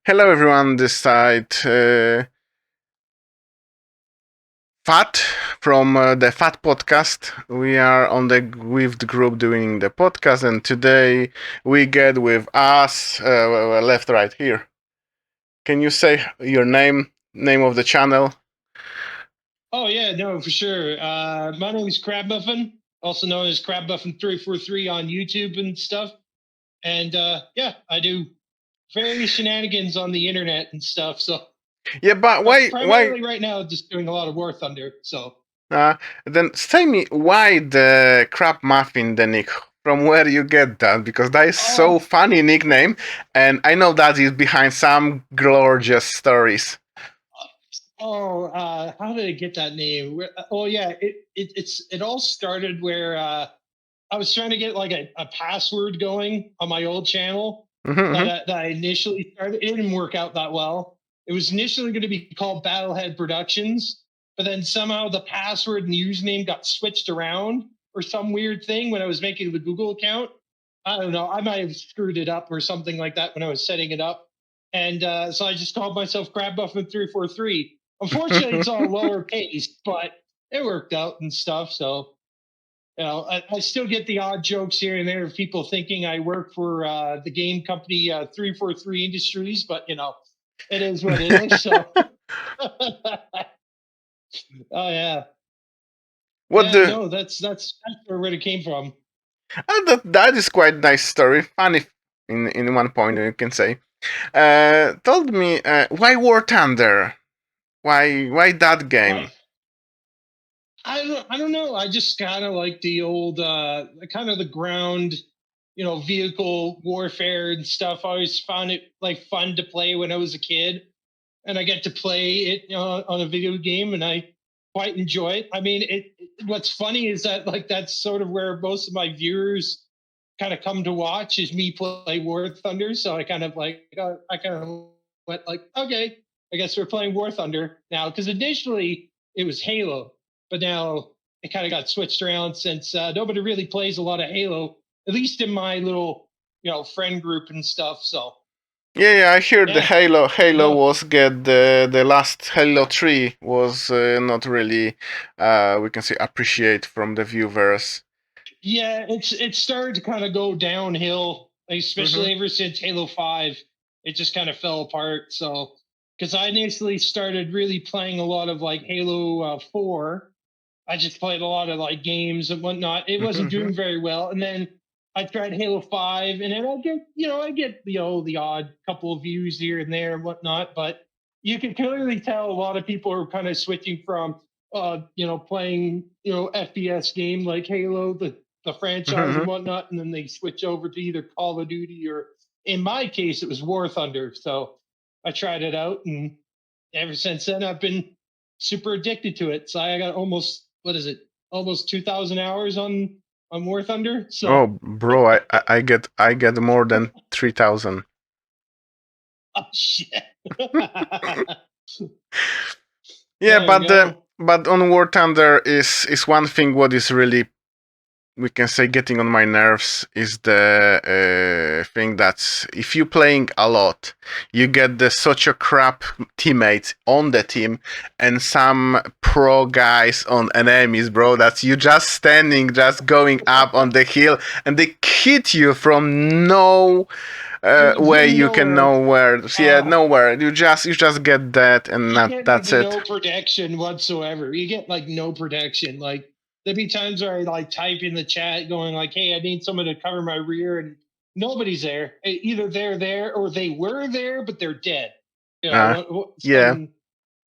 Hello everyone, this side FaT from the FaT podcast. We are on the WEWFT group doing the podcast, and today we get with us left right here. Can you say your name of the channel? Oh yeah, no, for sure. My name is Crabmuffin, also known as crabmuffin343 on YouTube and stuff. And yeah, I do various shenanigans on the internet and stuff. So, Yeah, but but why? primarily right now, just doing a lot of War Thunder. So, Then say me why the crab muffin the nick? From where you get that? Because that is so oh, funny nickname, and I know that is behind some glorious stories. how did I get that name? Oh yeah, it all started where I was trying to get like a password going on my old channel Mm-hmm. that I initially started. It didn't work out that well. It was initially going to be called Battlehead Productions, but then somehow the password and the username got switched around or some weird thing when I was making the Google account. I don't know. I might have screwed it up or something like that when I was setting it up. And so I just called myself crabmuffin343. Unfortunately, it's all lowercase, but it worked out and stuff. So I still get the odd jokes here and there of people thinking I work for the game company 343 Industries, but it is what it is. So, oh yeah, What the? no, that's where it came from. That is quite nice story. Funny in one point you can say. Told me why War Thunder? Why that game? Why? I don't know. I just kind of like the old kind of the ground, vehicle warfare and stuff. I always found it like fun to play when I was a kid, and I get to play it on a video game, and I quite enjoy it. I mean, what's funny is that like that's sort of where most of my viewers kind of come to watch is me play War Thunder. So I kind of I kind of went like, okay, I guess we're playing War Thunder now because initially it was Halo, but now it kind of got switched around since nobody really plays a lot of Halo, at least in my little friend group and stuff. So Yeah, I hear the yeah, Halo no, was get the last Halo 3 was not really we can say appreciate from the viewers. yeah, it started to kind of go downhill, Mm-hmm. especially ever since Halo 5. It just kind of fell apart. So, because I initially started really playing a lot of like Halo 4, I just played a lot of like games and whatnot. It wasn't Mm-hmm. doing very well, and then I tried Halo 5, and then I get the odd couple of views here and there and whatnot, but you can clearly tell a lot of people are kind of switching from playing FPS game like Halo, the franchise Mm-hmm. and whatnot, and then they switch over to either Call of Duty or, in my case, it was War Thunder. So I tried it out, and ever since then I've been super addicted to it. So I got almost, what is it, almost 2,000 hours on War Thunder. Oh, So bro, I get more than 3,000. oh shit. Yeah, There you go. but on War Thunder is one thing what is really we can say getting on my nerves is the thing that if you playing a lot, you get the such a crap teammates on the team and some pro guys on enemies, bro. That's you just standing, just going up on the hill, and they hit you from no way From you can nowhere. nowhere. Yeah, Uh, nowhere. You just get that, and you get like that's it. no protection whatsoever. You get like no protection. Like there'd be times where I like type in the chat going like, "Hey, I need someone to cover my rear," and nobody's there. Either they're there or they were there, but they're dead. Uh, yeah. Some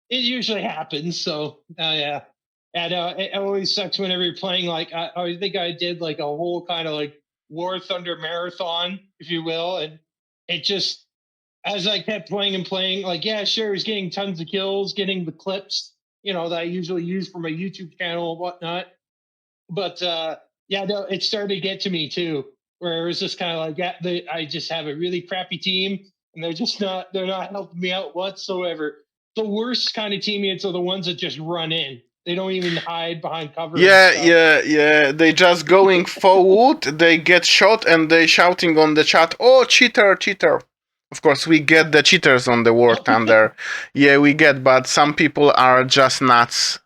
it usually happens. So yeah, and it always sucks whenever you're playing. Like I think I did like a whole kind of like War Thunder marathon, if you will, and it just as I kept playing and playing, like, yeah, sure, I was getting tons of kills, getting the clips, that I usually use for my YouTube channel and whatnot. But yeah, no, it started to get to me too, where it was just kind of like, yeah, I just have a really crappy team, and they're not helping me out whatsoever. The worst kind of teammates are the ones that just run in. They don't even hide behind cover and Yeah, stuff. yeah, yeah. They just going forward. They get shot and they shouting on the chat, "Oh, cheater, cheater!" Of course, we get the cheaters on the War Thunder. Yeah, we get, but some people are just nuts.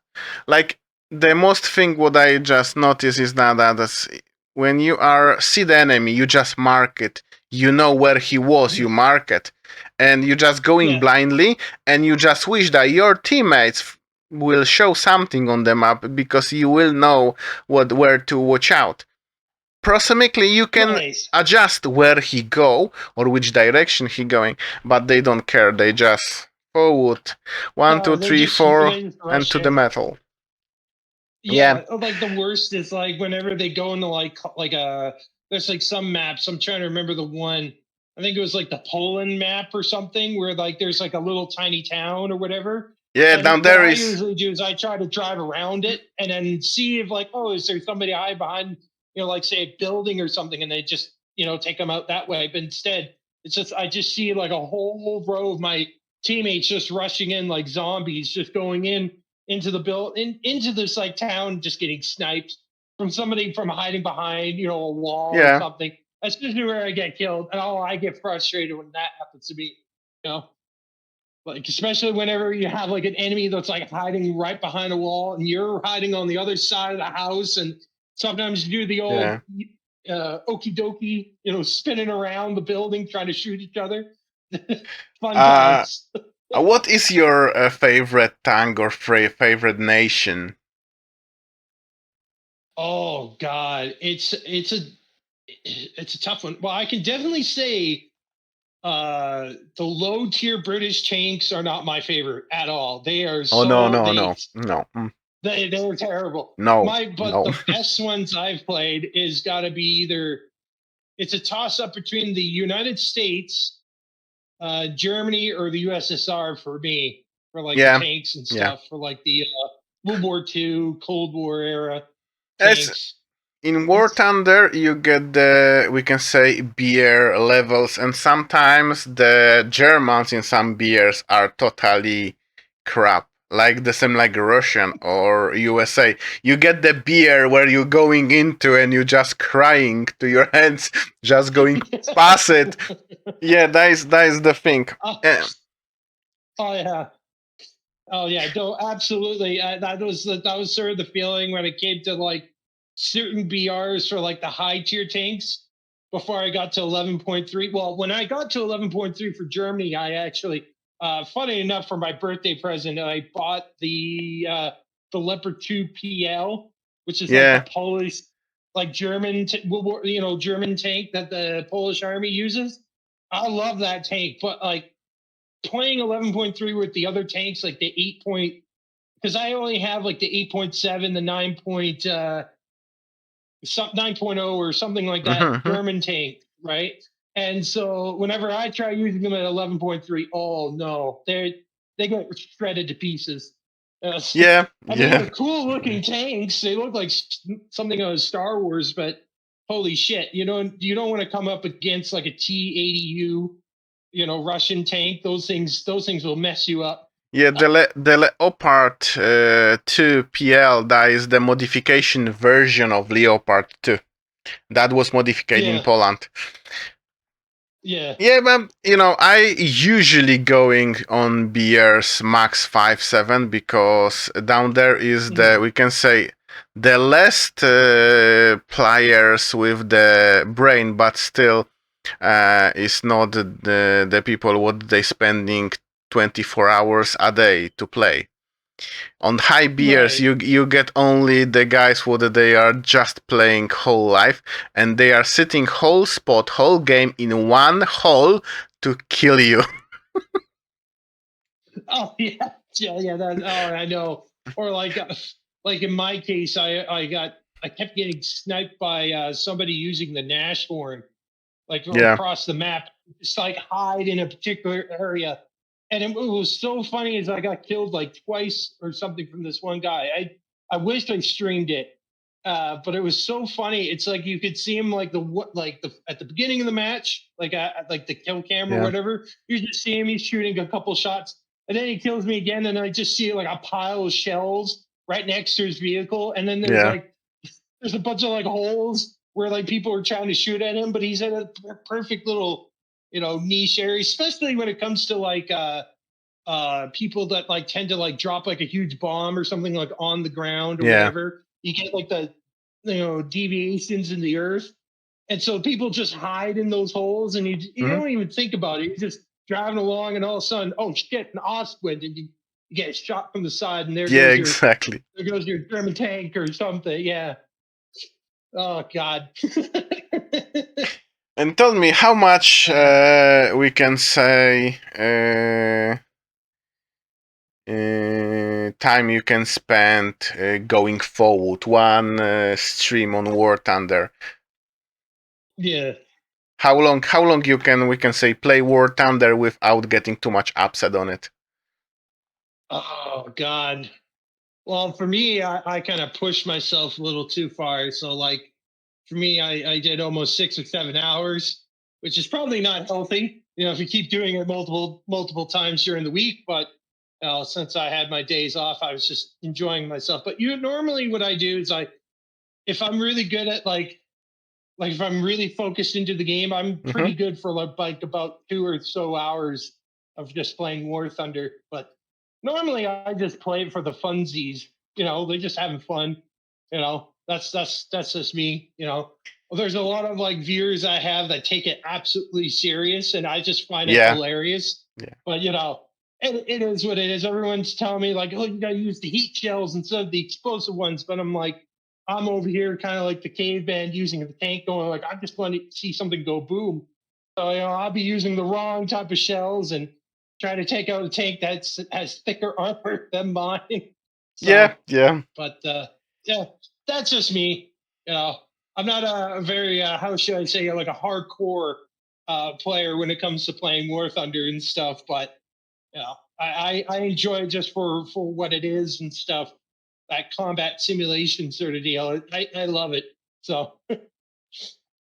Like, the most thing what I just noticed is that when you see the enemy, you just mark it. You know where he was, you mark it. And you just going blindly, and you just wish that your teammates will show something on the map because you will know where to watch out. Prosumically, you can adjust where he go or which direction he going, but they don't care. They just forward 1, 2, 3, 4, and to the metal. Yeah, like the worst is like whenever they go into like there's like some maps. I'm trying to remember the one. I think it was like the Poland map or something where like there's like a little tiny town or whatever. Yeah, and down there what is. I usually do is I try to drive around it and then see if like, oh, is there somebody high behind, like say a building or something, and they just take them out that way. But instead, it's just I just see like a whole row of my teammates just rushing in like zombies, just going into the into this like town, just getting sniped from somebody from hiding behind a wall or something. That's usually where I get killed, and I get frustrated when that happens to me. Like especially whenever you have like an enemy that's like hiding right behind a wall, and you're hiding on the other side of the house, and sometimes you do the old okie dokie, spinning around the building trying to shoot each other. Fun times. What is your favorite tank or favorite nation? Oh God, it's a tough one. Well, I can definitely say the low tier British tanks are not my favorite at all. They are no. They're terrible. No. The best ones I've played is got to be either it's a toss up between the United States, Germany, or the USSR for me for like the tanks and stuff for like the World War II, Cold War era tanks. In War Thunder, you get the, we can say, beer levels, and sometimes the Germans in some beers are totally crap. Like the same like Russian or USA. You get the beer where you're going into and you're just crying to your hands, just going past it. Yeah, that is the thing. Oh yeah. Oh yeah, no, absolutely. That was sort of the feeling when it came to like certain BRs for like the high tier tanks before I got to 11.3. Well, when I got to 11.3 for Germany, I actually, funny enough, for my birthday present, I bought the Leopard 2 PL, which is like the Polish, like German, German tank that the Polish army uses. I love that tank, but like playing 11.3 with the other tanks, like the 8 point, because I only have like the 8.7, the 9 point, 9.0 or something like that German tank, right? And so whenever I try using them at 11.3, oh no, they get shredded to pieces. I mean, they're cool looking tanks. They look like something out of Star Wars, but holy shit, you don't want to come up against like a T-80U, Russian tank. Those things will mess you up. Yeah, the Leopard 2 PL, that is the modification version of Leopard 2. That was modified in Poland. Yeah. Yeah, but I usually going on beers max 5.7 because down there is the, we can say, the less players with the brain, but still is not the people what they spending 24 hours a day to play. On high beers, you get only the guys what they are just playing whole life, and they are sitting whole spot, whole game in one hole to kill you. Oh yeah, I know. Or like in my case, I kept getting sniped by somebody using the Nash horn, like across the map, just like hide in a particular area. And it was so funny as I got killed like twice or something from this one guy. I wish I streamed it, but it was so funny. It's like you could see him like at the beginning of the match, like like the kill cam or whatever. You just see him, he's shooting a couple shots, and then he kills me again, and I just see like a pile of shells right next to his vehicle, and then there's a bunch of like holes where like people are trying to shoot at him, but he's at a perfect little niche areas, especially when it comes to like people that like tend to like drop like a huge bomb or something like on the ground or whatever. You get like the deviations in the earth, and so people just hide in those holes, and you don't even think about it. You're just driving along, and all of a sudden, oh shit, an osprey, and you get shot from the side, and there goes your German tank or something. Yeah. Oh God. And tell me how much we can say time you can spend going forward one stream on War Thunder. Yeah. How long we can say play War Thunder without getting too much upset on it? Oh God. Well, for me, I kind of pushed myself a little too far. So like for me, I did almost 6 or 7 hours, which is probably not healthy. If you keep doing it multiple times during the week. But since I had my days off, I was just enjoying myself. But normally what I do is if I'm really good at like if I'm really focused into the game, I'm pretty good for like about 2 or so hours of just playing War Thunder. But normally I just play it for the funsies. They're just having fun. That's just me. Well, there's a lot of like viewers I have that take it absolutely serious, and I just find it hilarious. Yeah. But it is what it is. Everyone's telling me like, oh, you gotta use the heat shells instead of the explosive ones. But I'm over here kind of like the caveman using the tank going like, I just want to see something go boom. So, I'll be using the wrong type of shells and try to take out a tank that has thicker armor than mine. So, yeah. But yeah, that's just me. I'm not a very, how should I say, like a hardcore player when it comes to playing War Thunder and stuff. But, I enjoy it just for what it is and stuff. That combat simulation sort of deal. I love it. So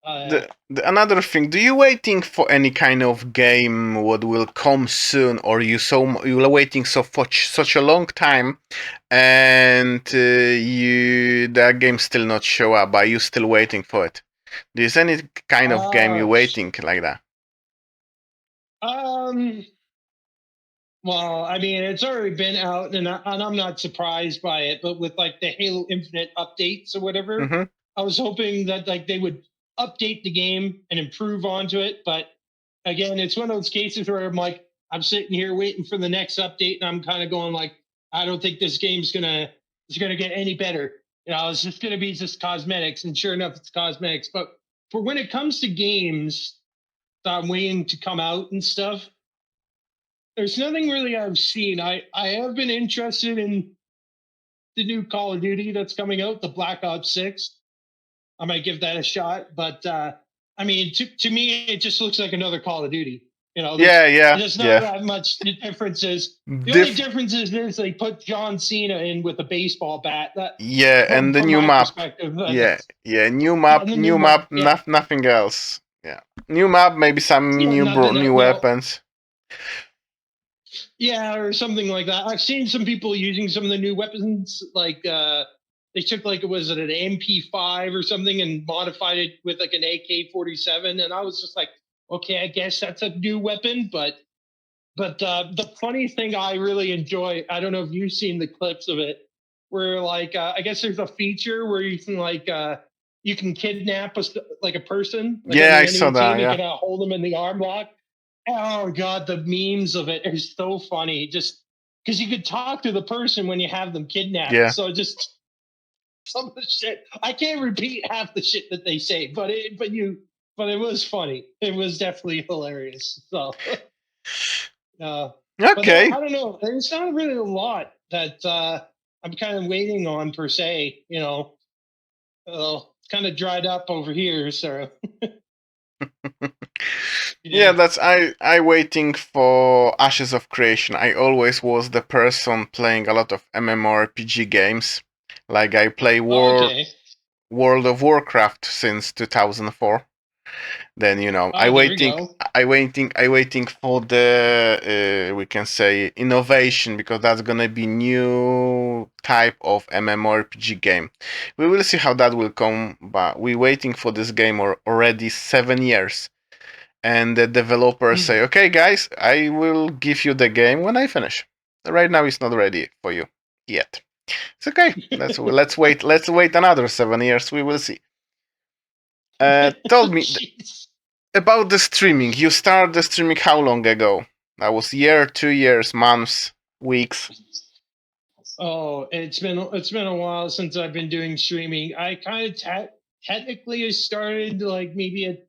another thing, do you waiting for any kind of game what will come soon, or you're waiting for such a long time, and that game still not show up, but you still waiting for it? Is any kind of game you waiting like that? Well, I mean, it's already been out, and I'm not surprised by it. But with like the Halo Infinite updates or whatever, I was hoping that like they would update the game and improve onto it. But again, it's one of those cases where I'm sitting here waiting for the next update, and I'm kind of going like, I don't think this game's gonna get any better. It's just gonna be just cosmetics, and sure enough, it's cosmetics. But for when it comes to games that I'm waiting to come out and stuff, there's nothing really I've seen. I have been interested in the new Call of Duty that's coming out, the Black Ops 6. I might give that a shot, but I mean, to me, it just looks like another Call of Duty. There's not that much differences. The only difference is they put John Cena in with a baseball bat. And the new map. New map, nothing else. Yeah, new map, maybe some new weapons. Yeah, or something like that. I've seen some people using some of the new weapons, like they took like was it an MP5 or something and modified it with like an AK-47, and I was just like, okay, I guess that's a new weapon. But the funny thing I really enjoy, I don't know if you've seen the clips of it, where like I guess there's a feature where you can you can kidnap a person. Like I saw that. You can hold them in the arm lock. Oh God, the memes of it is so funny. Just because you could talk to the person when you have them kidnapped. Yeah. So just some of the shit I can't repeat half the shit that they say, but it was funny. It was definitely hilarious. So okay. I don't know. There's not really a lot that I'm kind of waiting on per se. It's kind of dried up over here. So yeah, that's I waiting for Ashes of Creation. I always was the person playing a lot of MMORPG games. Like I play World of Warcraft since 2004. Then I waiting for the we can say innovation, because that's gonna be new type of MMORPG game. We will see how that will come, but we're waiting for this game already 7 years. and the developers say, "Okay, guys, I will give you the game when I finish. Right now, it's not ready for you yet. It's okay. Let's wait. Let's wait another 7 years. We will see." Told me about the streaming. You started the streaming how long ago? That was year, 2 years, months, weeks. Oh, it's been a while since I've been doing streaming. I kind of technically started like maybe at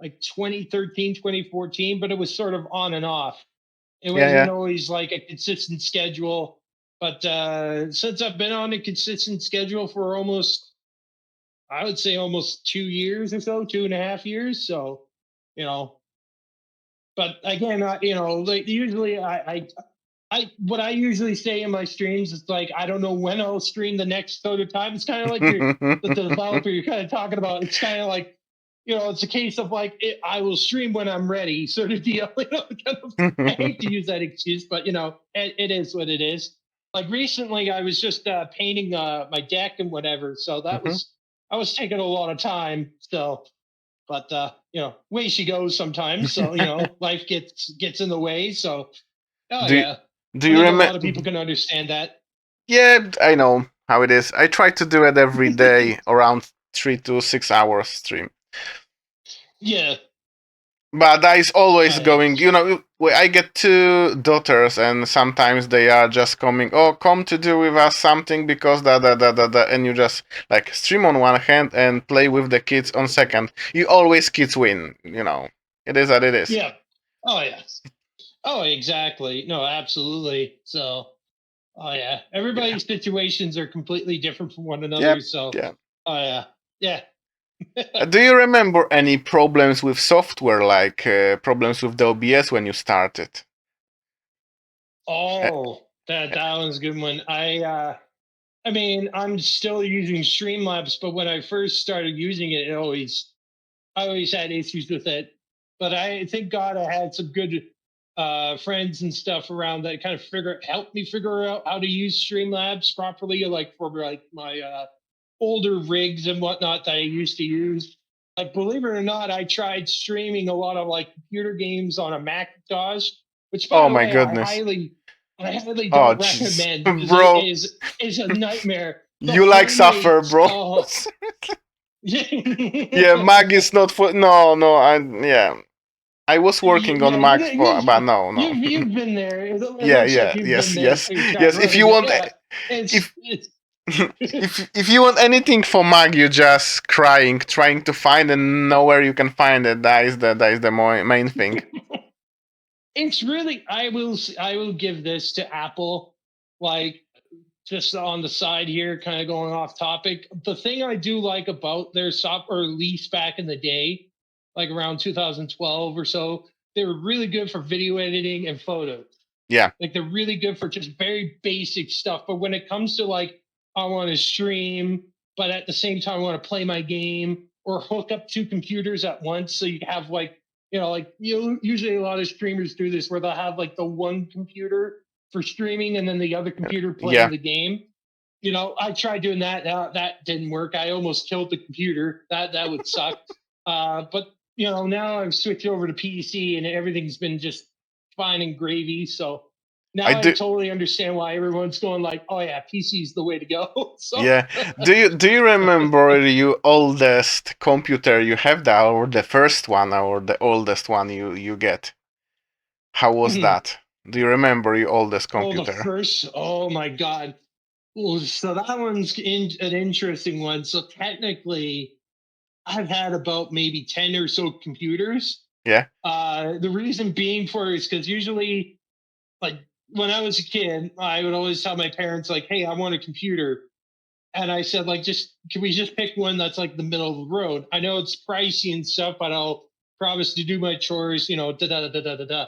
like 2013, 2014, but it was sort of on and off. It wasn't Yeah, always like a consistent schedule. But since I've been on a consistent schedule for almost, I would say almost 2 years or so, 2.5 years. So, you know, but again, like usually what I usually say in my streams is like, I don't know when I'll stream the next other time. It's kind of like the yeah. developer you're kind of talking about. It's kind of like, it's a case of like, I will stream when I'm ready sort of deal. I hate to use that excuse, but it is what it is. Like recently, I was just painting my deck and whatever, so I was taking a lot of time. So, but way she goes sometimes. So life gets in the way. So, oh do yeah, do I you think a remember? lot of people can understand that. Yeah, I know how it is. I try to do it every day, around 3 to 6 hours stream. Yeah. But that is always Oh yeah. going. I get two daughters, and sometimes they are just coming. Oh, come to do with us something because da, and you just like stream on one hand and play with the kids on second. You always kids win. It is what it is. Yeah. Oh yeah. Oh, exactly. No, absolutely. So, oh yeah, Yeah. everybody's situations are completely different from one another. Yep. So, Yeah. oh yeah, yeah. Do you remember any problems with software, like problems with the OBS when you started? Uh, Oh, that one's a good one. I mean, I'm still using Streamlabs, but when I first started using it, I always had issues with it. But I thank God I had some good friends and stuff around that kind of helped me figure out how to use Streamlabs properly, like for like my older rigs and whatnot that I used to use. Like, believe it or not, I tried streaming a lot of like computer games on a Macintosh, which, by oh the my way, goodness. I highly Oh don't jeez, recommend because it bro. is a nightmare. The You like frame suffer, rates. bro. Oh, Yeah, Mag is not for. No, no. Yeah. I was working on yeah, Mag for, but no, no. you've been there. It Yeah, looks like yeah, you've been yes, there. yes, So you tried yes. If running you it. want, Yeah, it's if if you want anything for Mag, you just crying, trying to find and nowhere you can find it. That is the main thing. it's really. I will give this to Apple. Like, just on the side here, kind of going off topic. The thing I do like about their software, or at least back in the day, like around 2012 or so, they were really good for video editing and photos. Yeah, Like, they're really good for just very basic stuff. But when it comes to like, I want to stream, but at the same time I want to play my game or hook up two computers at once, so you have like, usually a lot of streamers do this where they'll have like the one computer for streaming and then the other computer playing yeah. the game. I tried doing that. That didn't work. I almost killed the computer. That would suck. But now I've switched over to PC and everything's been just fine and gravy. So I now I do. totally understand why everyone's going like, "Oh yeah, PC is the way to go." So Yeah. Do you remember your oldest computer you have that, or the first one, or the oldest one you get? How was that? Do you remember your oldest oh, the computer? first. Oh my god. Well, so that one's an interesting one. So technically, I've had about maybe 10 or so computers. Yeah. The reason being for it is because usually, like when I was a kid, I would always tell my parents, like, "Hey, I want a computer." And I said, like, just can we just pick one that's like the middle of the road? I know it's pricey and stuff, but I'll promise to do my chores, da da da da da da.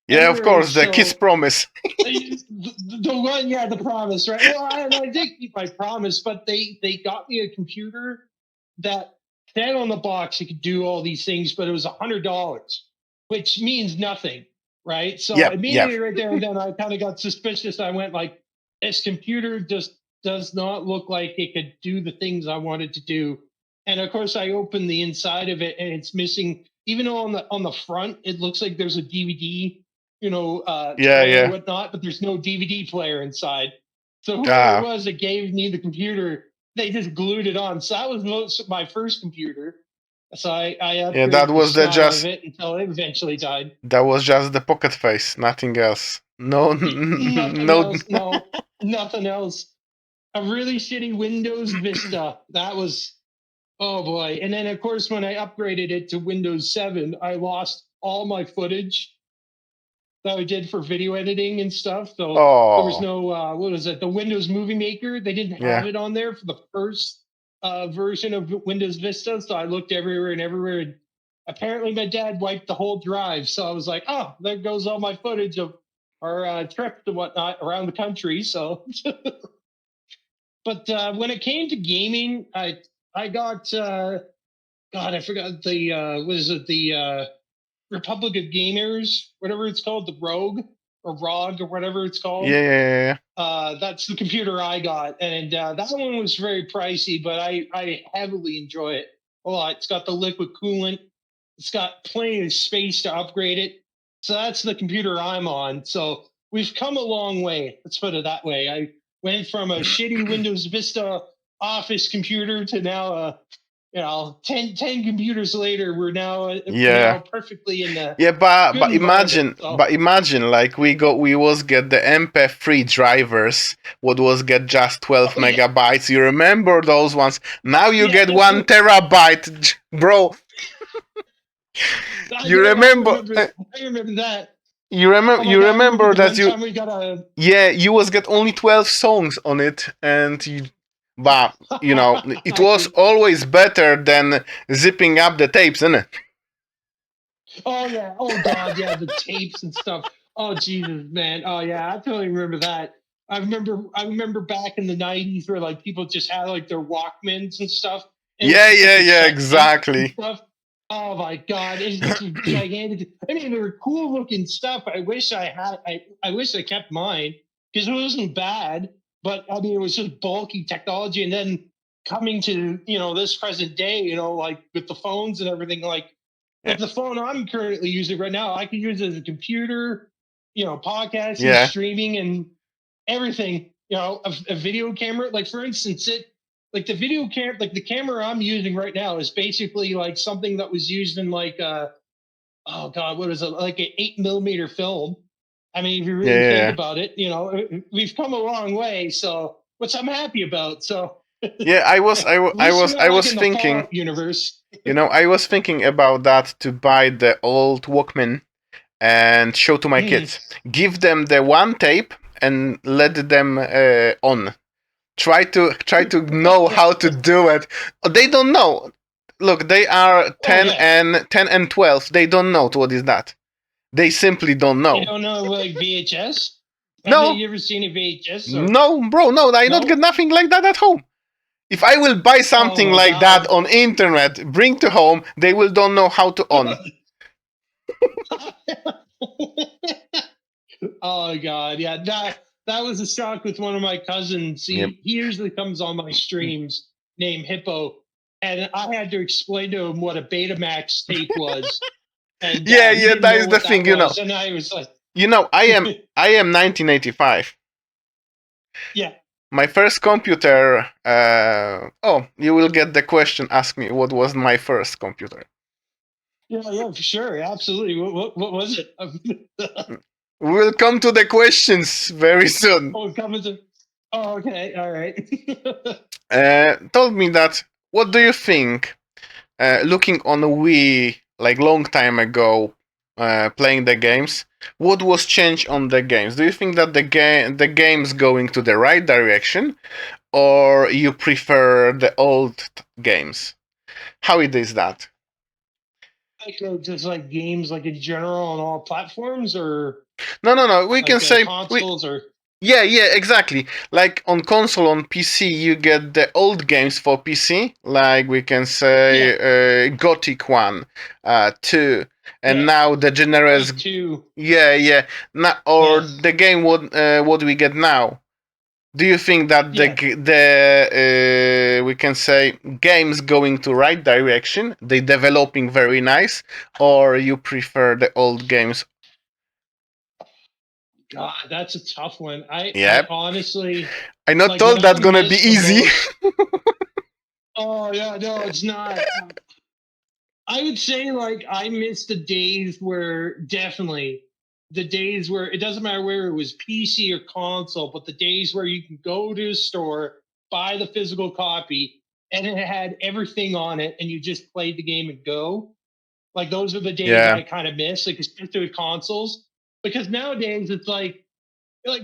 Yeah, of Anyway, course, the kiss so promise. the one, yeah, the promise, right? Well, I did keep my promise, but they got me a computer that said on the box it could do all these things, but it was $100, which means nothing, right? So Yep, yep. immediately right there and then I kind of got suspicious. I went like, this computer just does not look like it could do the things I wanted to do. And of course, I opened the inside of it and it's missing even though on the front it looks like there's a DVD, Yeah, tray yeah. and whatnot, but there's no DVD player inside. So whoever Ah. it was that gave me the computer, they just glued it on. So that was my first computer. So I Yeah, upgraded that the was the snot out of just it until it eventually died. that was just the pocket face, nothing else. No, Nothing no. else. No, nothing else. A really shitty Windows Vista. That was, oh boy. And then of course when I upgraded it to Windows 7, I lost all my footage that I did for video editing and stuff. So there was Oh, no what was it? The Windows Movie Maker. They didn't have yeah. it on there for the first version of Windows Vista. So I looked everywhere and everywhere. And apparently my dad wiped the whole drive. So I was like, oh, there goes all my footage of our trips and whatnot around the country. So, but when it came to gaming, I got God, I forgot the what is it, the Republic of Gamers, whatever it's called, the Rogue or ROG or whatever it's called. Yeah. That's the computer I got, and that one was very pricey, but I heavily enjoy it a lot. It's got the liquid coolant. It's got plenty of space to upgrade it. So that's the computer I'm on. So we've come a long way. Let's put it that way. I went from a shitty Windows Vista Office computer to now a 10 computers later, we're now Yeah. perfectly in the Yeah, but good environment. So imagine like we was get the MP3 drivers, what was get just 12 oh, yeah. megabytes. You remember those ones? Now you Yeah, get 1 terabyte, bro. You remember? I remember that. You remember? Oh my You God, I remember remember the that one you? time we got a. Yeah, you was get only 12 songs on it, and you, but it I was do. always better than zipping up the tapes, isn't it? Oh yeah. Oh God, yeah, the tapes and stuff. Oh Jesus, man. Oh yeah, I totally remember that. I remember back in the '90s where like people just had like their Walkmans and stuff, and it was just like Yeah, cassette tapes and exactly. stuff. Oh my God, it's just gigantic. I mean, they were cool looking stuff. I wish I had. I wish I kept mine because it wasn't bad, but I mean, it was just bulky technology. And then coming to this present day, like with the phones and everything, like Yeah. the phone I'm currently using right now, I can use it as a computer, podcasting, Yeah. streaming, and everything. A video camera. Like for instance, the video camera, like the camera I'm using right now, is basically like something that was used in like oh God, what is it? Like an 8 millimeter film. I mean, if you really think Yeah. about it, we've come a long way. So, which I'm happy about. So, Yeah, at least we're not I like was in the thinking, Fallout universe. I was thinking about that to buy the old Walkman and show to my kids. Give them the one tape and let them on. Try to know how to do it. They don't know. Look, they are 10 and 12. They don't know what is that. They simply don't You know. don't know like VHS? Have No, you ever seen a VHS? Or no, bro, no. I not no? get nothing like that at home. If I will buy Oh something my like that God. on internet, bring to home, they will don't know how to on. Oh God, yeah. That was a shock with one of my cousins. Yep. He usually comes on my streams named Hippo, and I had to explain to him what a Betamax tape was, and Yeah, he didn't that know is the what thing, that was, and I was like, I am 1985. yeah. My first computer. You will get the question. Ask me what was my first computer. Yeah, for sure, absolutely. What was it? We will come to the questions very soon. Oh, coming to. Oh, okay, all right. Told me that. What do you think? Looking on a Wii like long time ago, playing the games, what was changed on the games? Do you think that the game's going to the right direction, or you prefer the old games? How it is that? Just like games, like in general on all platforms, or No. We like can say consoles, or yeah, exactly. Like on console, on PC, you get the old games for PC, like we can say Gothic 1, 2, and now the generous. Two. Yeah. Now, or the game what we get now. Do you think that Yeah. the we can say games going to right direction? They developing very nice, or you prefer the old games? God, that's a tough one. I Yep. honestly, I not like, what told I that's gonna be miss the easy. most. Oh yeah, no, it's not. I would say, like, I miss the days where, definitely, the days where it doesn't matter where it was PC or console, but the days where you can go to a store, buy the physical copy, and it had everything on it, and you just played the game and go. Like, those are the days Yeah. I kind of miss, like, especially with consoles, because nowadays it's like,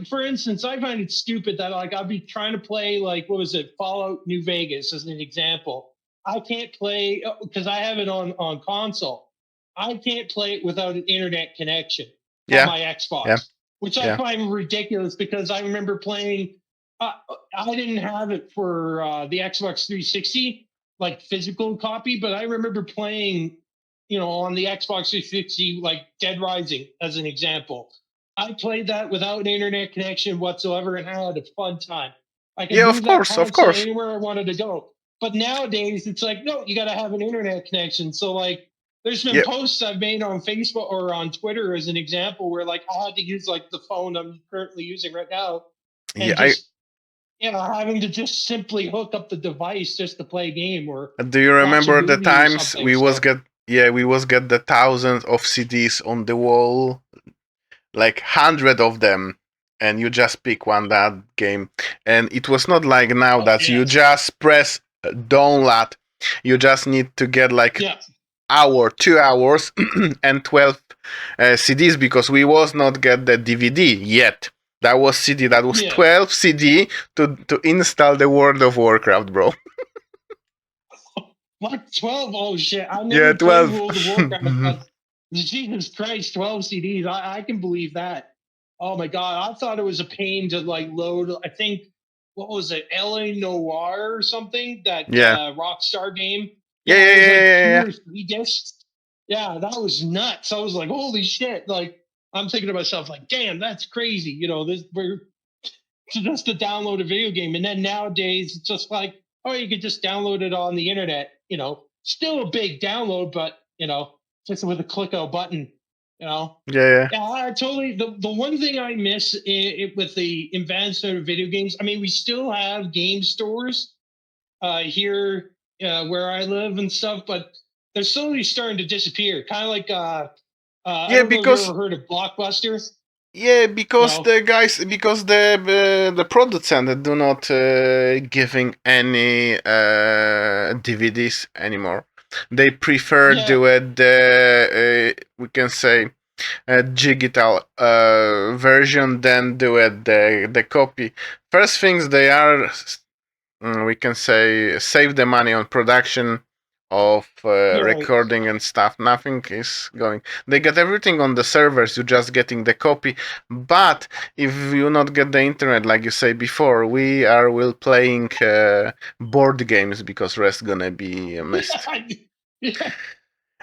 for instance, I find it stupid that, like, I'll be trying to play, like, what was it, Fallout New Vegas as an example. I can't play because I have it on console. I can't play it without an internet connection on Yeah. my Yeah. Xbox, which I Yeah. find ridiculous because I remember playing. Uh, I didn't have it for the Xbox 360, like, physical copy, but I remember playing, on the Xbox 360, like Dead Rising as an example. I played that without an internet connection whatsoever, and I had a fun time. I could Yeah. Of move that course. Of console course. anywhere I wanted to go. But nowadays, it's like, no, you got to have an internet connection. So, like, there's been Yeah. posts I've made on Facebook or on Twitter as an example where, like, I had to use, like, the phone I'm currently using right now, Yeah. and just, having to just simply hook up the device just to play a game or Do you watch a remember the movie or times something. we was So, get we was get the thousands of CDs on the wall, like 100 of them, and you just pick one that game, and it was not like now oh, that you yes. just press download. You just need to get like Yeah. hour, 2 hours, and 12 CDs because we was not get the DVD yet. That was CD. That was Yeah. 12 CD to install the World of Warcraft, bro. What, 12? Oh shit. I Yeah, never played 12. World of Warcraft, but Jesus Christ, 12 CDs. I can believe that. Oh my god. I thought it was a pain to, like, load. I think, what was it, LA Noir or something? That Yeah. Rockstar game. Yeah, Yeah, yeah, it was yeah, like yeah, two yeah. or three discs. Yeah, that was nuts. I was like, holy shit. Like, I'm thinking to myself, like, damn, that's crazy. We're just to download a video game. And then nowadays, it's just like, oh, you could just download it on the internet. Still a big download, but just with a click of a button. You know, Yeah, yeah, I totally. The one thing I miss with the advancement of video games, I mean, we still have game stores here where I live and stuff, but they're slowly starting to disappear. Kind of like I yeah, don't know if you ever because heard of Blockbuster. yeah, You because know, the guys, because the producent do not giving any DVDs anymore. They prefer yeah, do it the we can say digital version than do it the copy. First things they are we can say save the money on production of you're right. recording and stuff. Nothing is going. They get everything on the servers. You're just getting the copy. But if you not get the internet, like you say before, we are will playing board games because rest gonna be missed. Yeah, yeah.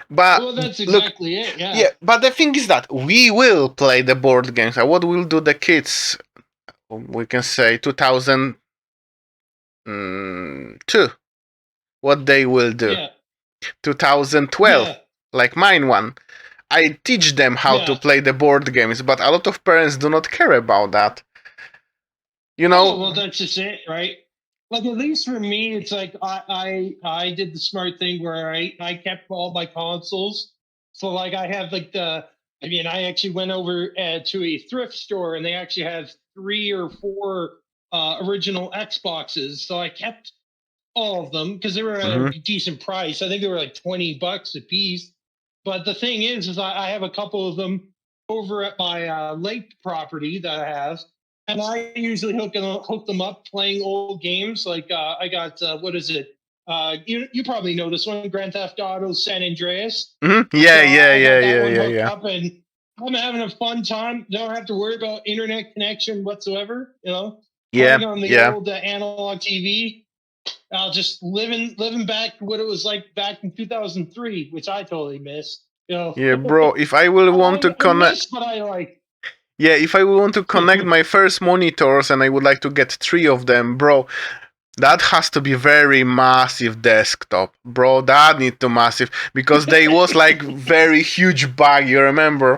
But Well, that's look, exactly it. Yeah. yeah. But the thing is that we will play the board games. What will do the kids? We can say 2002. What they will do? Yeah. 2012, Yeah. like mine one. I teach them how to Yeah. play the board games, but a lot of parents do not care about that. You Oh, know? well, that's just it, right? Like, at least for me, it's like I did the smart thing where I kept all my consoles. So, like, I have, like, I mean, I actually went over to a thrift store and they actually have three or four original Xboxes. So I kept all of them because they were at a Hmm. decent price. I think they were like $20 a piece. But the thing is I have a couple of them over at my lake property that I have, and I usually hook them up playing old games. Like I got what is it? You probably know this one, Grand Theft Auto San Andreas. Hmm. So Yeah, yeah, I yeah, got that yeah, one yeah, hooked yeah. up, and I'm having a fun time. Don't have to worry about internet connection whatsoever. Yeah, Playing on the yeah. old analog TV. Just living back what it was like back in 2003, which I totally missed. Yeah, bro. If I will want to I connect, miss what I like. Yeah, if I want to connect my first monitors and I would like to get 3 of them, bro, that has to be very massive desktop, bro. That need to massive because they was like very huge bag. You remember?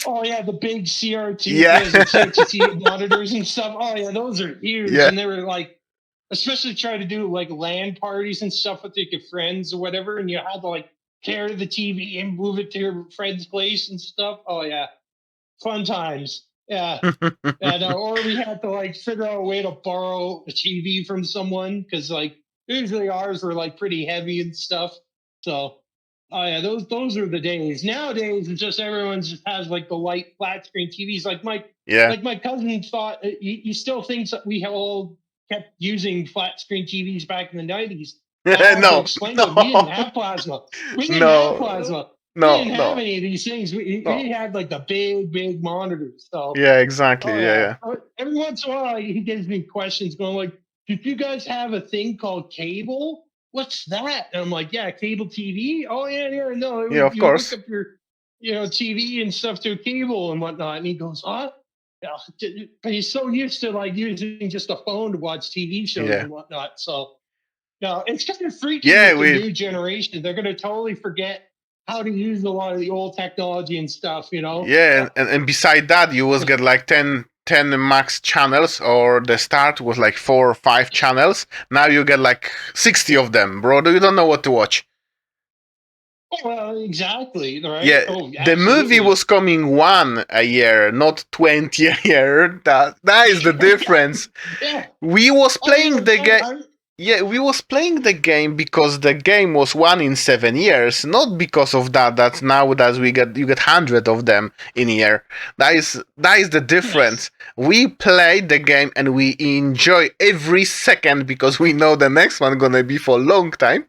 Oh yeah, the big CRT, Yeah. was it CRT monitors and stuff. Oh yeah, those are huge, Yeah. and they were like, especially try to do like LAN parties and stuff with like your friends or whatever, and you had to like carry the TV and move it to your friend's place and stuff. Oh yeah, fun times. Yeah. And or we had to like figure out a way to borrow a TV from someone because like usually ours were like pretty heavy and stuff. So, oh yeah, those are the days. Nowadays, it's just everyone just has like the light flat screen TVs. Yeah. Like my cousin thought he still thinks that we all kept using flat screen TVs back in the 90s. I had to No. explain to him we didn't No. have plasma. We didn't have No. plasma. We No. didn't have No. any of these things. No. We had like the big monitors. So. Yeah, exactly. Oh Yeah, yeah. yeah. Every once in a while, he gives me questions, going like, "Did you guys have a thing called cable? What's that?" And I'm like, "Yeah, cable TV. Oh yeah, yeah. No, Yeah, of you hook course. up your, TV and stuff to a cable and whatnot." And he goes, "Huh?" Yeah, but he's so used to like using just a phone to watch TV shows Yeah. and whatnot. So, no, it's kind of freaky Yeah, with the new generation. They're going to totally forget how to use a lot of the old technology and stuff. Yeah, and beside that, you was get like 10 max channels, or the start was like 4 or 5 channels. Now you get like 60 of them, bro. You don't know what to watch. Oh, well, exactly, right? Yeah, Oh, the movie absolutely. was coming 1 a year, not 20 a year. That is the difference. Yeah. We was Oh, yeah. playing the game. Yeah, we was playing the game because the game was 1 in 7 years, not because of that. That's now that you get 100 of them in a year. That is the difference. We play the game and we enjoy every second because we know the next one gonna be for a long time.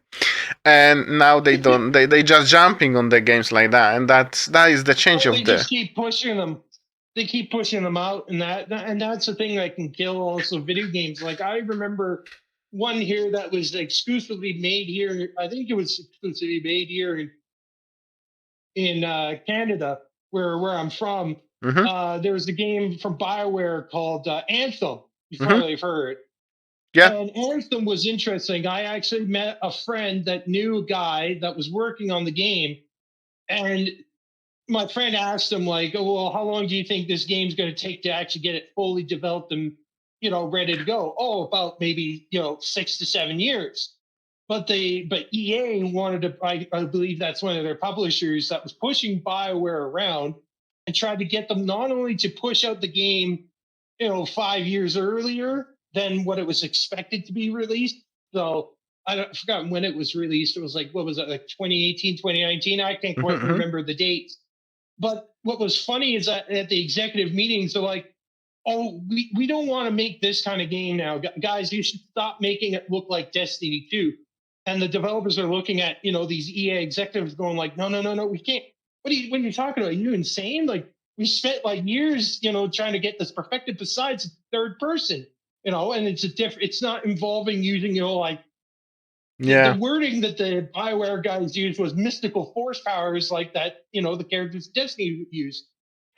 And now they don't. They just jumping on the games like that, and that is the change Well, of they the. just keep pushing them. They keep pushing them out, and that's the thing that can kill also video games. Like I remember one here that was exclusively made here. I think it was exclusively made here in Canada, where I'm from. Mm-hmm. There was a game from BioWare called Anthem. You've Mm-hmm. probably heard. Yeah. And Anthem was interesting. I actually met a friend that knew a guy that was working on the game, and my friend asked him like, "Oh, well, how long do you think this game's going to take to actually get it fully developed and ready to go?" "Oh, about maybe 6 to 7 years." But EA wanted to. I believe that's one of their publishers that was pushing BioWare around and tried to get them not only to push out the game, 5 years earlier than what it was expected to be released. So I forgot when it was released. It was like, what was it, like 2018, 2019? I can't quite Mm-hmm. remember the dates. But what was funny is that at the executive meetings, they're like, "Oh, we don't want to make this kind of game now. Guys, you should stop making it look like Destiny 2." And the developers are looking at, these EA executives going like, "No, no, no, no, we can't. What are you talking about? Are you insane? Like, we spent like years, trying to get this perfected. Besides, it's third person, and it's not involving using, like the Yeah. wording that the Bioware guys used was mystical force powers, like that, the characters Destiny use."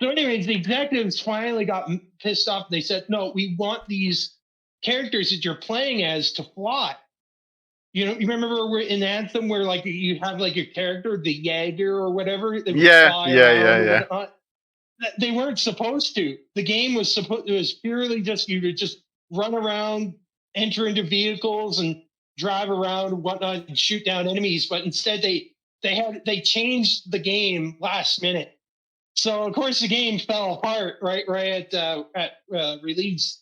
So, anyways, the executives finally got pissed off. They said, "No, we want these characters that you're playing as to fly." You remember we're in Anthem where like you have like your character, the Jaeger or whatever, that would Yeah. fly Yeah. around Yeah. or Yeah. whatnot. They weren't supposed to. The game was supposed. It was purely just you could just run around, enter into vehicles, and drive around and whatnot and shoot down enemies. But instead, they changed the game last minute. So of course the game fell apart right at release.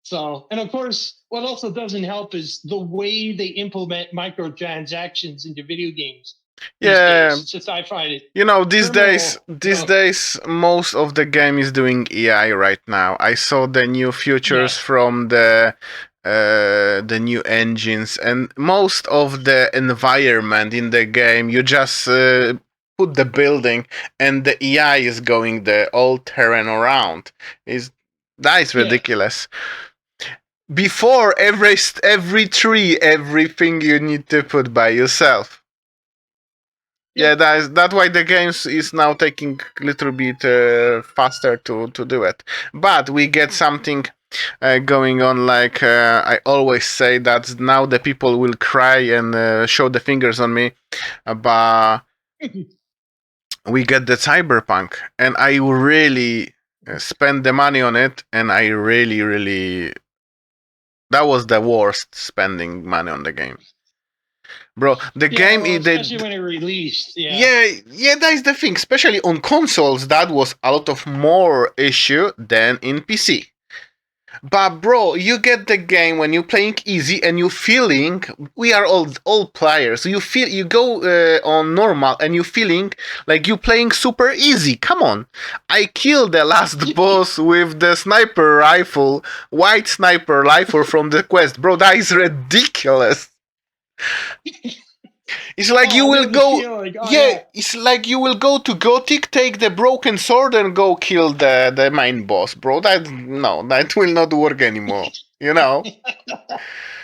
So, and of course, what also doesn't help is the way they implement microtransactions into video games these Yeah. days. It's just I find it These days, criminal. most of the game is doing AI right now. I saw the new features Yes. from the new engines, and most of the environment in the game, you just put the building, and the AI is going the all terrain around. That is Yeah. ridiculous. Before every tree, everything you need to put by yourself. Yeah, that's why the games is now taking a little bit faster to do it. But we get something going on. Like I always say that now the people will cry and show the fingers on me. But we get the Cyberpunk, and I really spend the money on it, and I really that was the worst spending money on the game. Bro, the game well, is especially when it released. yeah, that is the thing. Especially on consoles, that was a lot of more issue than in PC. But bro, you get the game when you're playing easy and you feeling we are all players. So you feel you go on normal and you feeling like you playing super easy. Come on, I killed the last boss with the sniper rifle, white sniper rifle from the quest, bro. That is ridiculous. It's like you I will know the go. feeling. Yeah, it's like you will go to Gothic, take the broken sword, and go kill the main boss, bro. That will not work anymore. You know?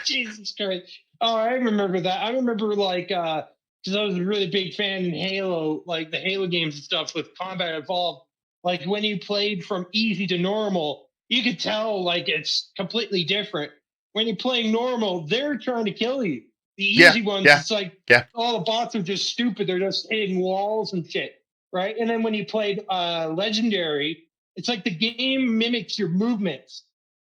Jesus Christ. Oh, I remember that. I remember like because I was a really big fan in Halo, like the Halo games and stuff with Combat Evolved. Like when you played from easy to normal, you could tell like it's completely different. When you're playing normal, they're trying to kill you. The Yeah, easy ones, yeah, it's like yeah. all the bots are just stupid. They're just hitting walls and shit. Right. And then when you played Legendary, it's like the game mimics your movements,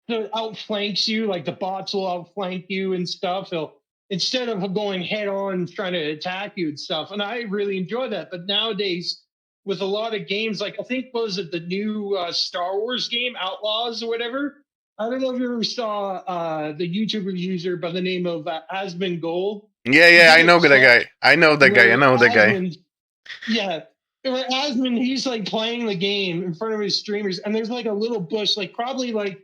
so it outflanks you, like the bots will outflank you and stuff. They'll, instead of going head on trying to attack you and stuff. And I really enjoy that. But nowadays, with a lot of games, like I think was it the new Star Wars game, Outlaws or whatever. I don't know if you ever saw the YouTuber user by the name of Asmon Gold. Yeah, He yeah. did I a know the clip guy. I know the guy. I where know the guy. Asmon, yeah, where Asmon, he's like playing the game in front of his streamers, and there's like a little bush, like probably like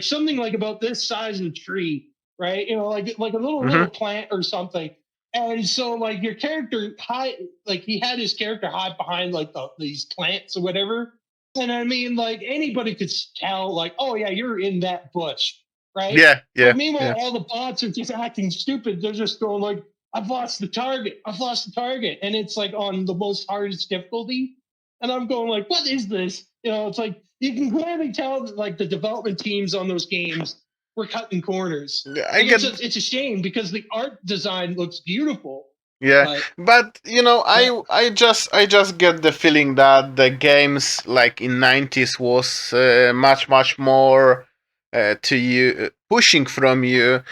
something like about this size of a tree, right? You know, like a little Hmm. plant or something. And so like your character hide, like he had his character hide behind like these plants or whatever. And I mean, like anybody could tell, like, oh yeah, you're in that bush, right? Yeah, yeah, But meanwhile, yeah. all the bots are just acting stupid. They're just going like, I've lost the target. I've lost the target. And it's like on the most hardest difficulty. And I'm going like, what is this? You know, it's like you can clearly tell that like the development teams on those games were cutting corners. I Like get. it's a shame because the art design looks beautiful. Yeah, But but yeah, I just get the feeling that the games like in 90s was much more to you pushing from you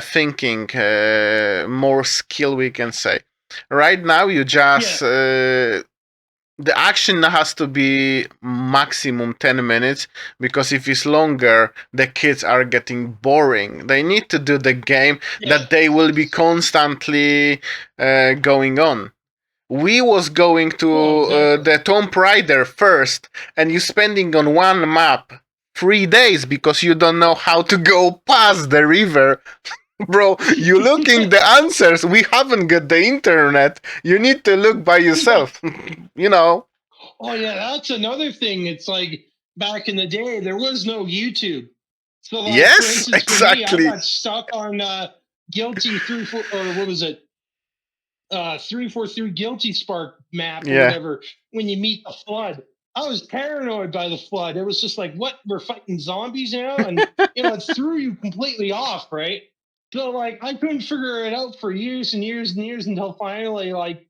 thinking more skill, we can say. Right now you yeah, just the action has to be maximum 10 minutes, because if it's longer the kids are getting boring. They need to do the game yeah. that they will be constantly going on. We was going to Well, exactly. the Tomb Raider first, and you spending on one map 3 days because you don't know how to go past the river. Bro, you looking the answers. We haven't got the internet. You need to look by Yeah. yourself. you know. Oh yeah, that's another thing. It's like back in the day, there was no YouTube. So like for Yes, instance, for me, I exactly. got stuck on Guilty through or what was it? 343 Guilty Spark map or Yeah. whatever, when you meet the flood. I was paranoid by the flood. It was just like, what? We're fighting zombies now? And, you know, it threw you completely off, right? So, like, I couldn't figure it out for years and years and years until finally, like,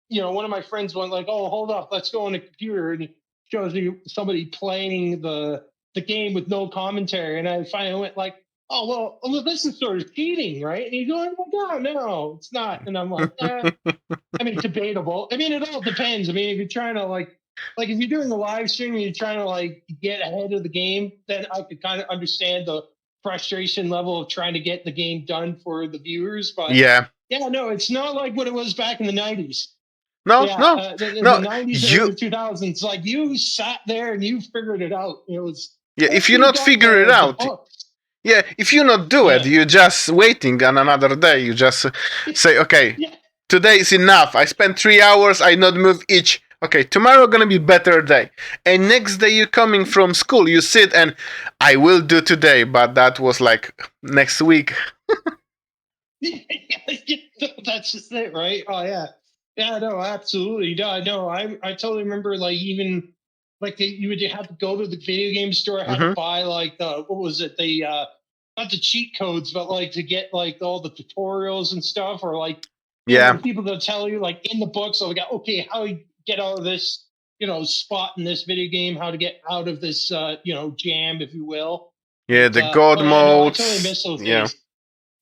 you know, one of my friends went like, "Oh, hold up, let's go on the computer," and he shows you somebody playing the game with no commentary, and I finally went like, well, this is sort of cheating, right?" And he's going, "Oh my god, no, it's not," and I'm like, I mean, debatable. I mean, it all depends. I mean, if you're trying to like if you're doing a live stream and you're trying to like get ahead of the game, then I could kind of understand the frustration level of trying to get the game done for the viewers. But Yeah. yeah, no, it's not like what it was back in the '90s. No, Yeah, no, in the no. '90s and You early 2000s, like you sat there and you figured it out. It was, yeah. or If you you not got figure it the out, books. yeah. If you not do it, Yeah, you just waiting on another day. You just say, okay, yeah, today is enough. I spent 3 hours. I not move each. Okay, tomorrow gonna be better day. And next day you coming from school, you sit and I will do today, but that was like next week. that's just it, right? Oh yeah. Yeah, no, absolutely. No, no, I totally remember like even like you would have to go to the video game store, have to Mm-hmm. buy like the what was it, the not the cheat codes, but like to get like all the tutorials and stuff, or like Yeah, when people will tell you like in the books, so we got okay, how you get out of this, spot in this video game, how to get out of this jam, if you will. yeah, But the God oh yeah, no, I totally modes. miss those Yeah. days.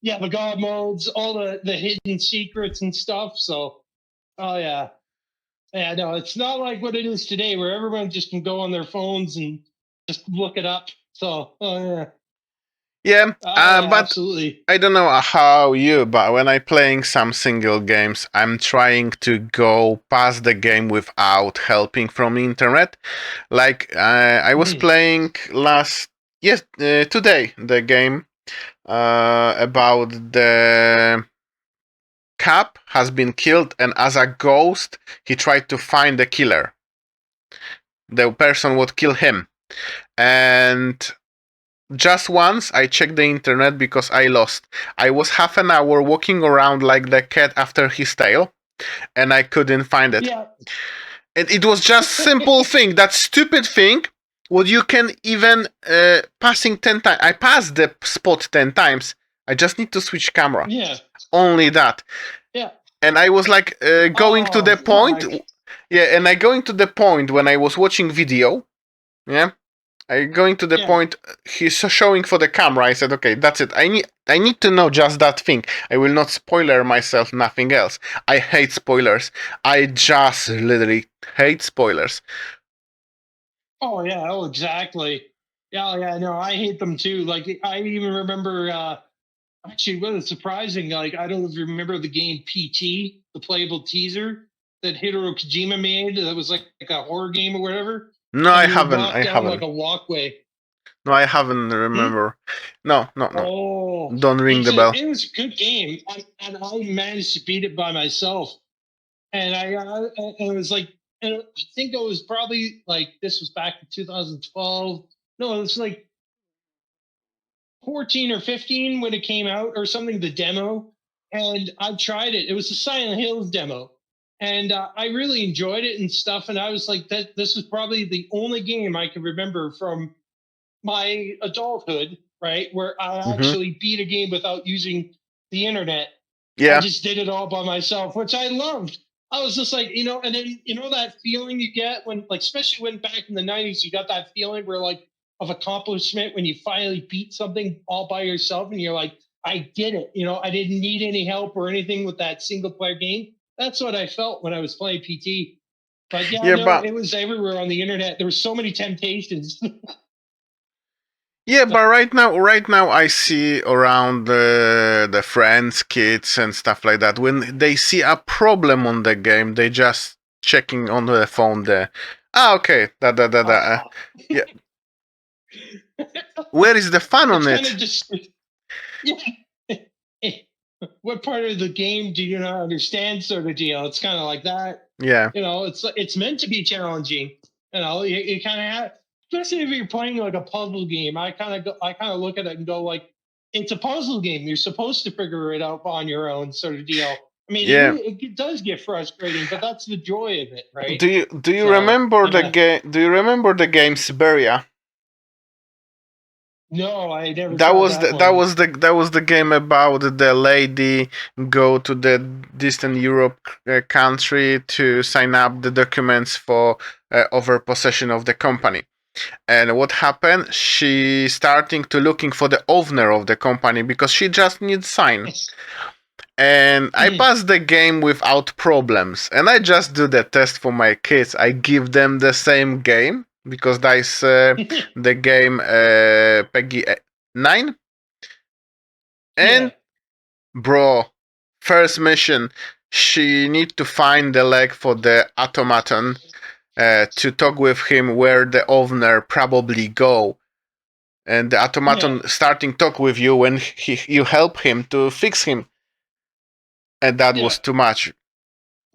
Yeah, the god modes, all the hidden secrets and stuff. So oh yeah. Yeah, no, it's not like what it is today, where everyone just can go on their phones and just look it up. So, Yeah, yeah, but absolutely. I don't know how you, but when I'm playing some single games, I'm trying to go past the game without helping from internet. Like I was Mhm. playing today the game about the Cap has been killed, and as a ghost, he tried to find the killer. The person would kill him, and just once I checked the internet because I lost. I was half an hour walking around like the cat after his tail, and I couldn't find it. Yeah. And it was just simple thing, that stupid thing. What you can even passing 10 times. I passed the spot 10 times. I just need to switch camera. Yeah. Only that. Yeah. And I was like going to Oh, the point. fuck. Yeah, and I going to the point when I was watching video. Yeah, I going to the Yeah. point he's showing for the camera. I said, okay, that's it. I need to know just that thing. I will not spoiler myself, nothing else. I hate spoilers. I just literally hate spoilers. Oh, yeah. Oh, exactly. Yeah. Yeah. No, I hate them too. Like, I even remember, actually, what is surprising, like, I don't know if you remember the game PT, the playable teaser that Hideo Kojima made that was like a horror game or whatever. No, And I you would haven't. walk I down like haven't. a walkway. No, I haven't. Hmm? Remember? No, no, no. Oh, Don't ring the bell. it was a good game, and I managed to beat it by myself. And and it was like, and I think it was probably like this was back in 2012. No, it was like 14 or 15 when it came out or something. The demo, and I tried it. It was the Silent Hills demo, and I really enjoyed it and stuff. And I was like, that this was probably the only game I can remember from my adulthood, right, where I Mm-hmm. actually beat a game without using the internet. I Yeah. just did it all by myself, which I loved. I was just like, and then that feeling you get when, like, especially when back in the '90s, you got that feeling where like of accomplishment when you finally beat something all by yourself, and you're like, I did it. I didn't need any help or anything with that single player game. That's what I felt when I was playing PT. But yeah, Yeah, no, but it was everywhere on the internet. There were so many temptations. yeah, but right now I see around the friends, kids, and stuff like that. When they see a problem on the game, they just checking on the phone. Okay, Oh. yeah. Where is the fun on It's kind it? of just yeah. What part of the game do you not understand, sort of deal? It's kind of like that. Yeah, It's meant to be challenging. You kind of have, especially if you're playing like a puzzle game. I kind of look at it and go like, it's a puzzle game. You're supposed to figure it out on your own, sort of deal. I mean, yeah. it does get frustrating, but that's the joy of it, right? Do you So remember the yeah. game? Do you remember the game Siberia? No, I never That tried was that the that one. was the that was the game about the lady go to the distant Europe country to sign up the documents for over possession of the company. And what happened? She starting to looking for the owner of the company because she just needs sign. And I passed the game without problems. And I just do the test for my kids. I give them the same game because that is the game Peggy 9. Yeah, And bro, first mission, she need to find the leg for the automaton to talk with him where the owner probably go. And the yeah, automaton starting talk with you when you help him to fix him. And that yeah. was too much.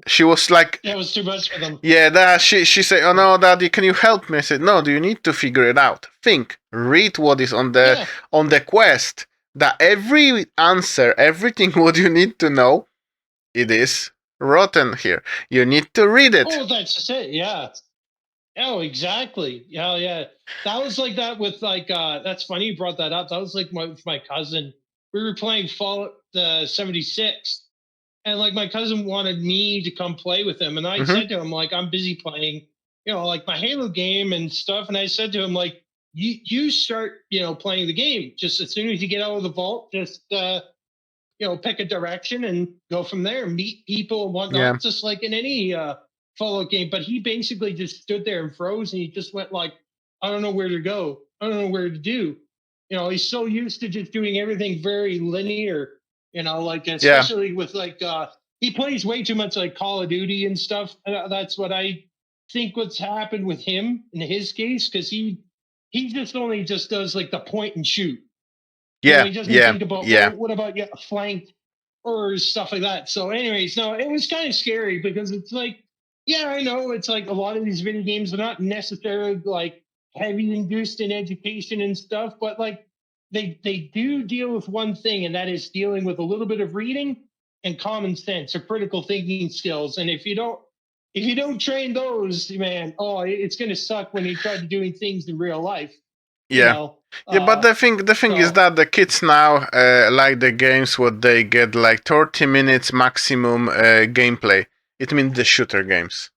She was like, Yeah, it was too much for them. yeah, that she said, "Oh no, Daddy, can you help me?" I said, "No, do you need to figure it out? Think, read what is Yeah, on the quest. That every answer, everything what you need to know, it is. rotten here. You need to read it. Oh, that's just it. Yeah. Oh, exactly. Yeah, yeah. That was like that with like that's funny you brought that up. That was like with my cousin. We were playing Fallout 76, and like my cousin wanted me to come play with him, and I said to him like I'm busy playing, like my Halo game and stuff, and I said to him like you start playing the game just as soon as you get out of the vault, just pick a direction and go from there, meet people and whatnot, just like in any Fallout game. But he basically just stood there and froze, and he just went like, I don't know where to go. I don't know where to do. He's so used to just doing everything very linear, like especially with like he plays way too much like Call of Duty and stuff. That's what I think what's happened with him in his case, because he just only just does like the point and shoot. He doesn't think about, well, what about flank or stuff like that. So, anyways, no, it was kind of scary because it's like, yeah, I know it's like a lot of these video games are not necessarily like heavy induced in education and stuff, but like they do deal with one thing, and that is dealing with a little bit of reading and common sense or critical thinking skills. And if you don't train those, man, it's gonna suck when you try to doing things in real life. Yeah, but the thing is that the kids now like the games what they get like 30 minutes maximum gameplay. It means the shooter games.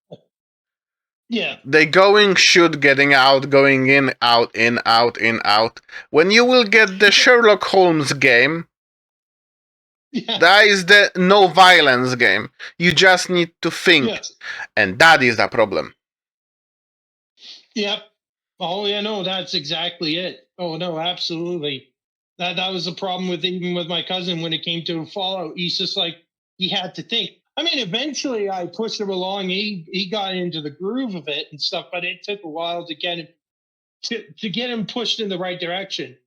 Yeah. They going, shoot, getting out, going in, out, in, out, in, out. When you will get the Sherlock Holmes game, that is the no violence game. You just need to think, and that is the problem. Yep. Oh yeah, no, that's exactly it. Oh no, absolutely. That was the problem with even with my cousin when it came to Fallout. He's just like he had to think. I mean, eventually I pushed him along. He got into the groove of it and stuff, but it took a while to get him to get him pushed in the right direction.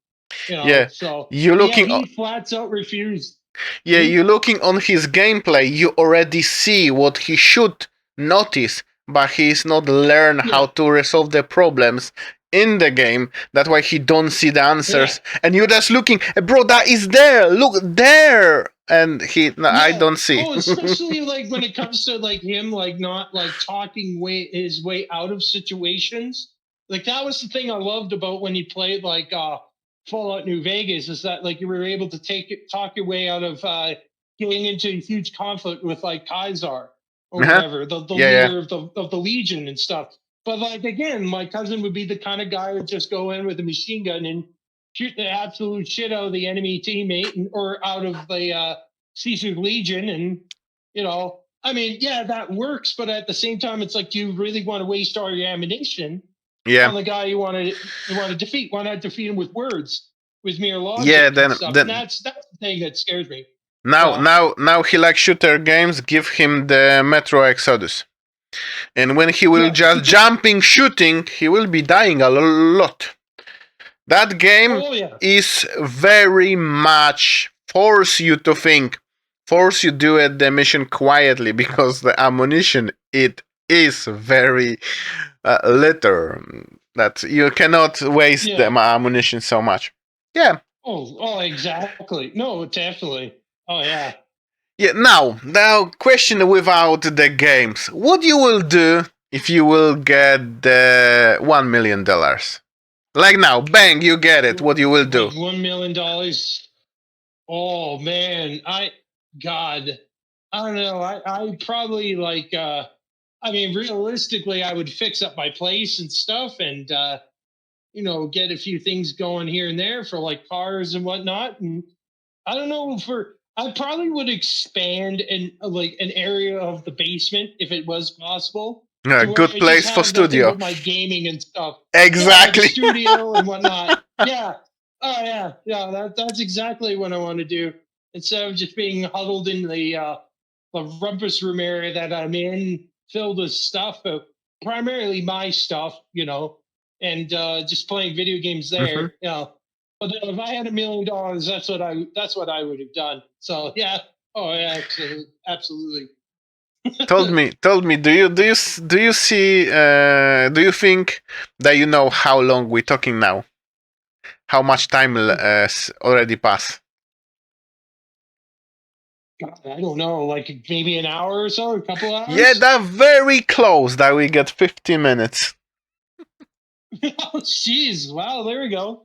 So you looking. he flats out refused. Yeah, you looking on his gameplay. You already see what he should notice, but he's not learn how to resolve the problems in the game. That's why he don't see the answers, and you're just looking, bro. That is there. Look there, and I don't see. Oh, especially like when it comes to like him, like not like talking his way out of situations. Like that was the thing I loved about when he played like Fallout New Vegas, is that like you were able to talk your way out of getting into a huge conflict with like Kaiser or whatever, the leader of the Legion and stuff. But like again, my cousin would be the kind of guy who would just go in with a machine gun and shoot the absolute shit out of the enemy teammate or out of the Caesar Legion. And I mean, yeah, that works, but at the same time, it's like, you really want to waste all your ammunition on the guy you want to defeat? Why not defeat him with words, with mere logic and stuff? And that's the thing that scares me. Now he likes shooter games. Give him the Metro Exodus, and when he will just jumping, shooting, he will be dying a lot. That game is very much force you to think, force you do it the mission quietly, because the ammunition it is very little, that you cannot waste the ammunition so much. Yeah. Oh, exactly. No, definitely. Oh yeah. Yeah. Now, question without the games. What you will do if you will get the $1 million? Like now, bang, you get it. What you will do? Like $1 million. Oh man, I don't know. I probably like. I mean, realistically, I would fix up my place and stuff, and get a few things going here and there for like cars and whatnot. And I don't know, I probably would expand like an area of the basement if it was possible. Good place for studio. My gaming and stuff. Exactly. Like studio and whatnot. Yeah. Oh yeah. That's exactly what I want to do. Instead of just being huddled in the rumpus room area that I'm in, filled with stuff, primarily my stuff, and just playing video games there. But if I had $1 million, that's what I would have done. So yeah. Oh yeah, absolutely. told me, do you see, do you think that you know how long we're talking now? How much time already passed? I don't know, like maybe an hour or so, a couple hours. Yeah, they're very close that we get 15 minutes. Oh, jeez! Wow, there we go.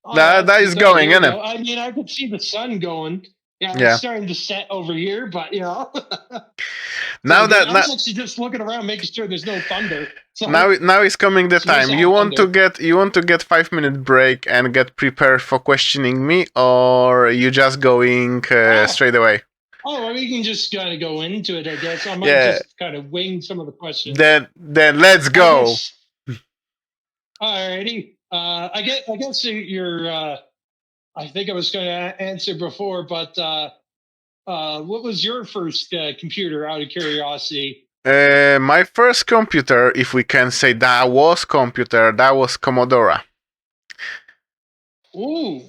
Oh, That is going, here we isn't go. it? I mean, I could see the sun going. Yeah, Yeah. it's starting to set over here, but Now that I was actually just looking around, making sure there's no thunder. So now is coming the it's nice time. to You have want to thunder. get 5 minute break and get prepared for questioning me, or you just going straight away? Oh, we can just kind of go into it, I guess. I might Yeah. just kind of wing some of the questions. Then let's go. Alrighty. I guess you're. I think I was going to answer before, but what was your first computer? Out of curiosity. My first computer, if we can say that was Commodore. Ooh.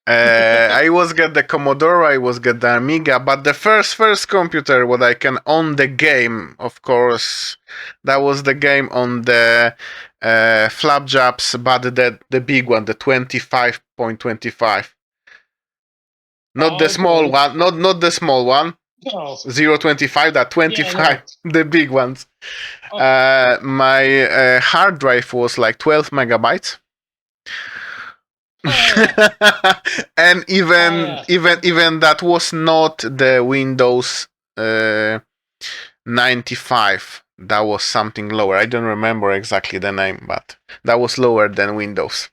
I was get the Commodore, I was get the Amiga, but the first computer what I can own the game, of course, that was the game on the flapjaps, but the big one, the 25.25. Not the small one, not the small one. No. 0.25, that 25, Yeah, no. the big ones. My hard drive was like 12 megabytes. And even that was not the Windows 95. That was something lower. I don't remember exactly the name, but that was lower than Windows.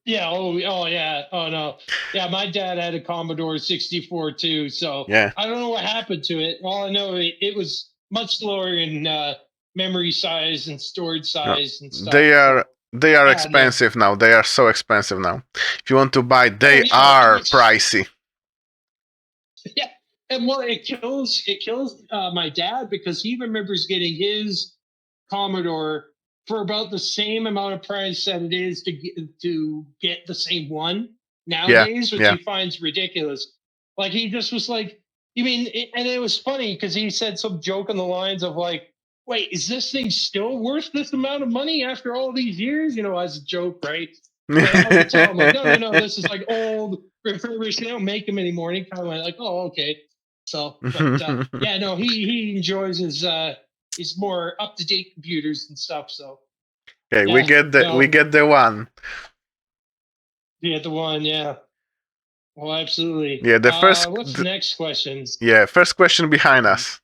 Yeah. Oh, yeah. Oh, no. Yeah, my dad had a Commodore 64 too. So yeah. I don't know what happened to it. All I know it was much lower in memory size and storage size and stuff. They are expensive now. They are so expensive now. If you want to buy, they are pricey. Yeah, and well, it kills my dad because he remembers getting his Commodore for about the same amount of price that it is to get the same one nowadays, which he finds ridiculous. Like he just was like, you mean? And it was funny because he said some joke on the lines of like, "Wait, is this thing still worth this amount of money after all these years?" You know, as a joke, right? But I would tell him like, no, this is like old refurbished. They don't make them anymore. And he kind of went like, "Oh, okay." So, but yeah, no, he enjoys his more up to date computers and stuff. So, okay, we get the one. Yeah, the one. Yeah. Well, absolutely. Yeah, the first. What's the next question? Yeah, first question behind us.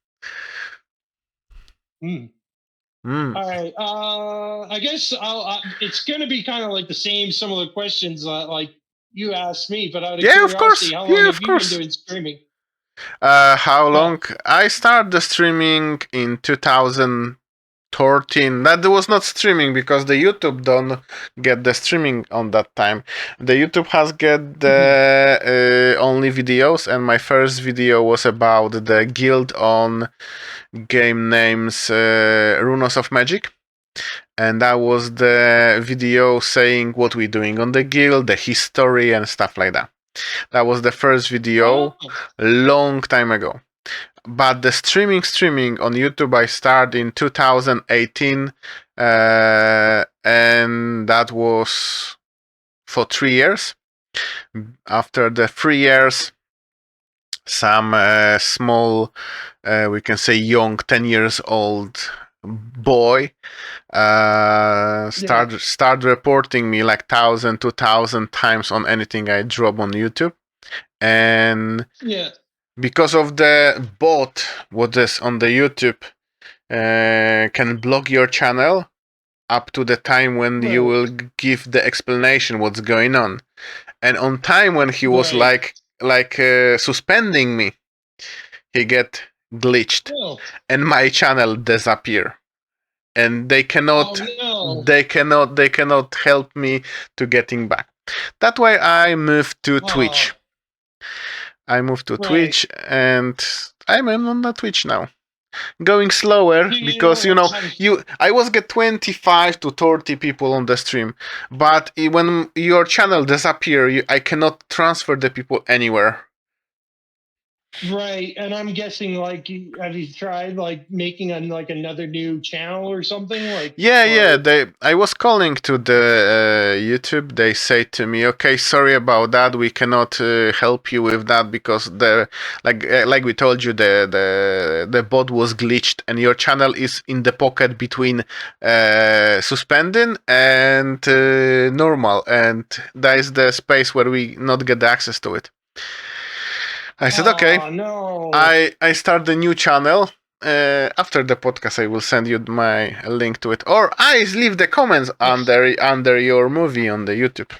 All right. I guess it's going to be kind of like the same similar questions like you asked me, but out of curiosity, how long have you been doing streaming? How long? I started the streaming in 2013. That was not streaming because the YouTube don't get the streaming on that time. The YouTube has get the only videos, and my first video was about the guild on game names Runes of Magic. And that was the video saying what we're doing on the guild, the history and stuff like that. That was the first video long time ago. But the streaming on YouTube I started in 2018, and that was for 3 years. After the 3 years, some small, we can say young, 10 years old boy start reporting me like 1,000, 2,000 times on anything I drop on YouTube. And because of the bot what is on the YouTube can block your channel up to the time when you will give the explanation what's going on. And on time when he was like suspending me, he get glitched and my channel disappear. And they cannot help me to getting back. That's why I moved to Twitch. I moved to Twitch and I'm on the Twitch now. Going slower because I was get 25 to 30 people on the stream, but when your channel disappear, I cannot transfer the people anywhere. Right, and I'm guessing like have you tried like making like another new channel or something like Yeah. or I was calling to the YouTube. They say to me, "Okay, sorry about that. We cannot help you with that because like we told you, the bot was glitched and your channel is in the pocket between suspending and normal, and that is the space where we not get access to it." I said, "Okay." oh no. I start the new channel. After the podcast, I will send you my link to it, or I leave the comments Yes. under your movie on the YouTube.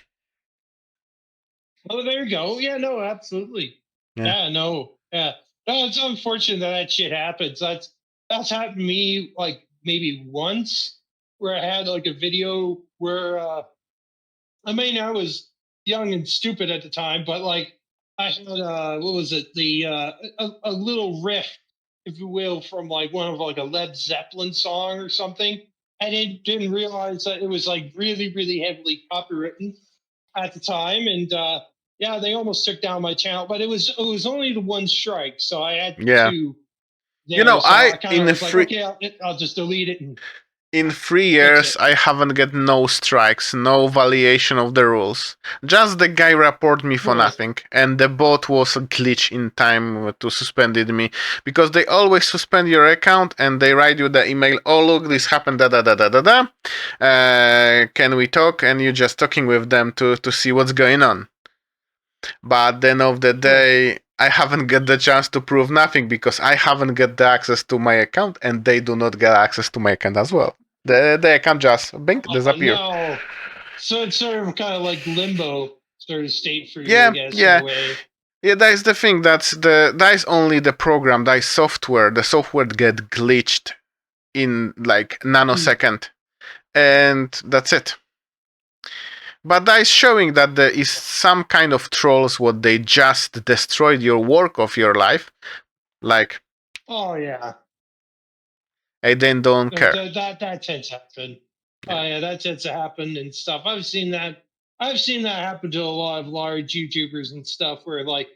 Oh, there you go. Yeah, no, absolutely. Yeah, Yeah, no. Yeah. No, it's unfortunate that that shit happens. That's happened to me like maybe once where I had like a video where I mean I was young and stupid at the time, but like I had what was it? The a little riff, if you will, from like one of like a Led Zeppelin song or something. I didn't realize that it was like really, really heavily copywritten at the time, and yeah, they almost took down my channel, but it was only the one strike, so I had yeah. two You there. know, So I I kind of was like, okay, I'll just delete it and in 3 years fix it. I haven't get no strikes, no violation of the rules. Just the guy report me for Right. nothing, and the bot was a glitch in time to suspended me because they always suspend your account and they write you the email. Oh look, this happened. Da da da da da da. Can we talk? And you just talking with them to see what's going on. But at the end of the Right. day, I haven't get the chance to prove nothing because I haven't get the access to my account and they do not get access to my account as well. The account just bink Oh disappear. no. So it's sort of kind of like limbo sort of state for you, I Yeah, guess, in a yeah. way. Yeah, that is the thing. That is only the program, that is software. The software get glitched in like Mm. nanosecond, and that's it. But that is showing that there is some kind of trolls what they just destroyed your work of your life. Like Oh yeah. I then don't That care. that tends to happen. Yeah. Oh yeah, that tends to happen and stuff. I've seen that. I've seen that happen to a lot of large YouTubers and stuff, where like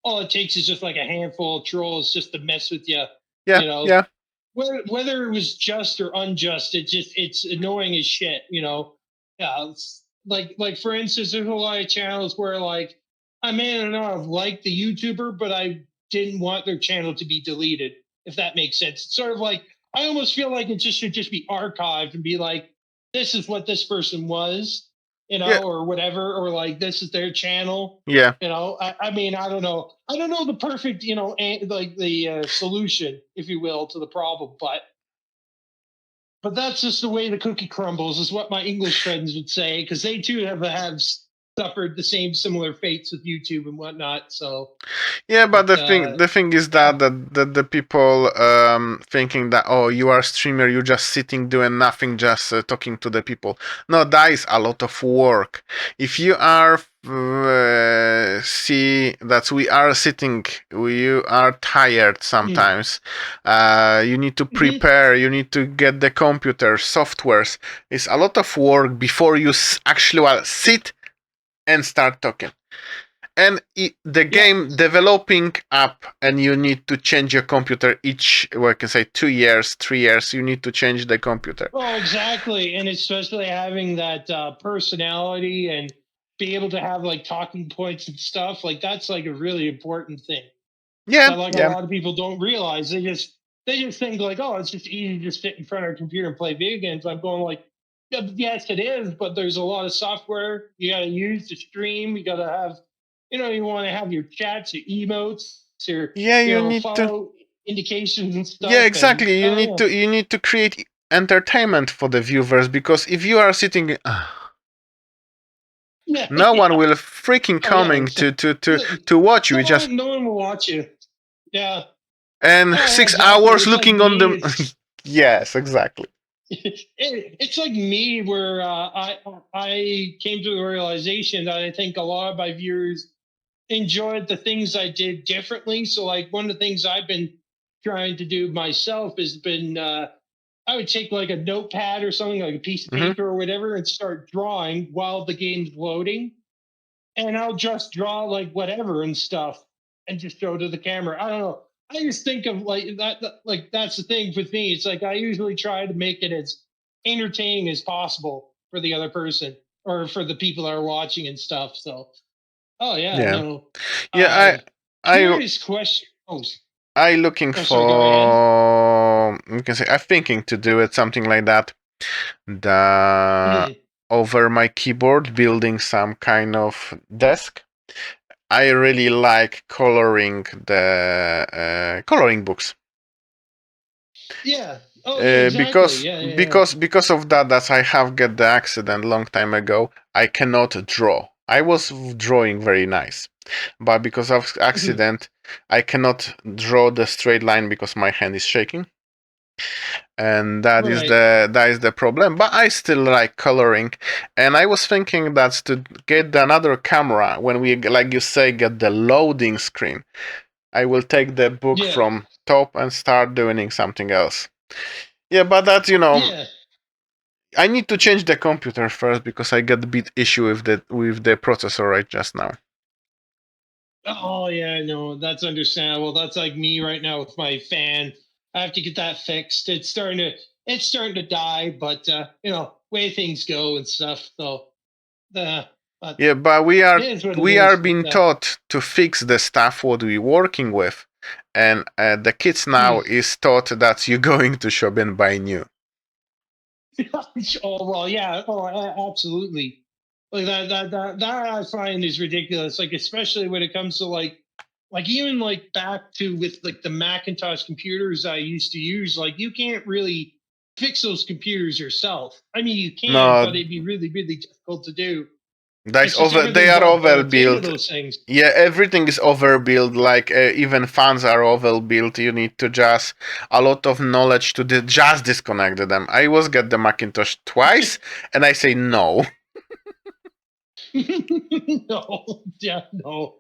all it takes is just like a handful of trolls just to mess with you. Yeah, You know, yeah, whether it was just or unjust, it's annoying as shit. You know, yeah. It's like for instance, there's a lot of channels where like I may not have liked the YouTuber, but I didn't want their channel to be deleted. If that makes sense, it's sort of like I almost feel like it just should just be archived and be like, this is what this person was, yeah, or whatever, or like this is their channel. yeah. I mean, I don't know. I don't know the perfect, like the solution, if you will, to the problem, but that's just the way the cookie crumbles, is what my English friends would say, because they too have suffered the same similar fates with YouTube and whatnot. So, Yeah, but but the thing is yeah. that the people thinking that, oh, you are a streamer, you just sitting doing nothing, just talking to the people. No, that is a lot of work. If you are see that we are sitting, you are tired Mm. sometimes. You need to Mhm. prepare, you need to get the computer softwares. It's a lot of work before you actually sit and start talking. And the Yeah. game developing up, and you need to change your computer each, well, I can say 2 years, 3 years, you need to change the computer. Well, exactly, and especially having that personality and be able to have like talking points and stuff, like that's like a really important thing Yeah, that like a yeah, lot of people don't realize. They just think like, oh, it's just easy to just sit in front of a computer and play video games. I'm going like, yeah, yes, it is, but there's a lot of software you got to use to stream. You got to have, you want to have your chats, your emotes, your yeah, you need to, follow indications and yeah, stuff, and exactly, oh yeah. you need to create entertainment for the viewers, because if you are sitting Yeah, no one yeah. will freaking Oh yeah. coming to watch you. No You just, one, no one will watch you. Yeah. and Oh yeah. 6 hours Exactly. It's like looking on me. them. It's Yes, exactly. it's like me where I came to the realization that I think a lot of my viewers enjoyed the things I did differently. So like one of the things I've been trying to do myself has been I would take like a notepad or something like a piece of Hmm. paper or whatever and start drawing while the game's loading, and I'll just draw like whatever and stuff. and just show to the camera. I don't know. I just think of like that. Like that's the thing with me. It's like I usually try to make it as entertaining as possible for the other person or for the people that are watching and stuff. So, oh yeah, Yeah. no. Yeah, I Curious question. I looking Sorry. Go ahead. for, we can say, I'm thinking to do it something like that. The Mhm. over my keyboard, building some kind of desk. I really like coloring the coloring books. Yeah. Oh yeah. Exactly. Because Yeah. Yeah. Yeah. because of that I have get the accident long time ago. I cannot draw. I was drawing very nice, but because of Mhm. accident, I cannot draw the straight line because my hand is shaking, and Right. that is the problem. But I still like coloring, and I was thinking that to get another camera when we, like you say, get the loading screen, I will take the book Yeah. from top and start doing something else. Yeah, but that, Yeah. I need to change the computer first because I got a bit issue with the processor right just now. Oh yeah, no, that's understandable. That's like me right now with my fan. I have to get that fixed. It's starting to die, but way things go and stuff. So but Yeah, but it is what it we are is. being taught to fix the stuff what we working with, and the kids now is taught that you're going to shop and buy new. Oh well, yeah. Oh, absolutely. Like that I find is ridiculous. Like especially when it comes to like even like back to with like the Macintosh computers I used to use. Like you can't really fix those computers yourself. I mean, you can, but No, it'd be really really difficult to do. that's It's just over. They everything's are all built into overbuilt. those things. Yeah, everything is overbuilt. Like even fans are overbuilt. You need to just a lot of knowledge to just disconnect them. I was get the Macintosh twice, and I say no. No, yeah, no.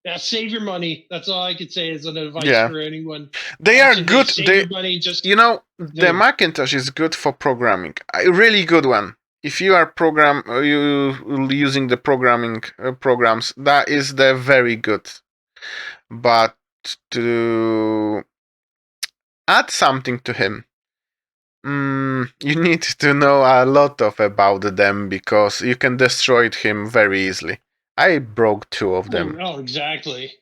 Yeah, save your money. That's all I could say as an advice Yeah, for anyone they are watching good. this. Save your money. Just The Macintosh is good for programming. A really good one. If you are you using the programming programs, that is the very good. But to add something to him, you need to know a lot of about them because you can destroy him very easily. I broke two of them. oh, exactly.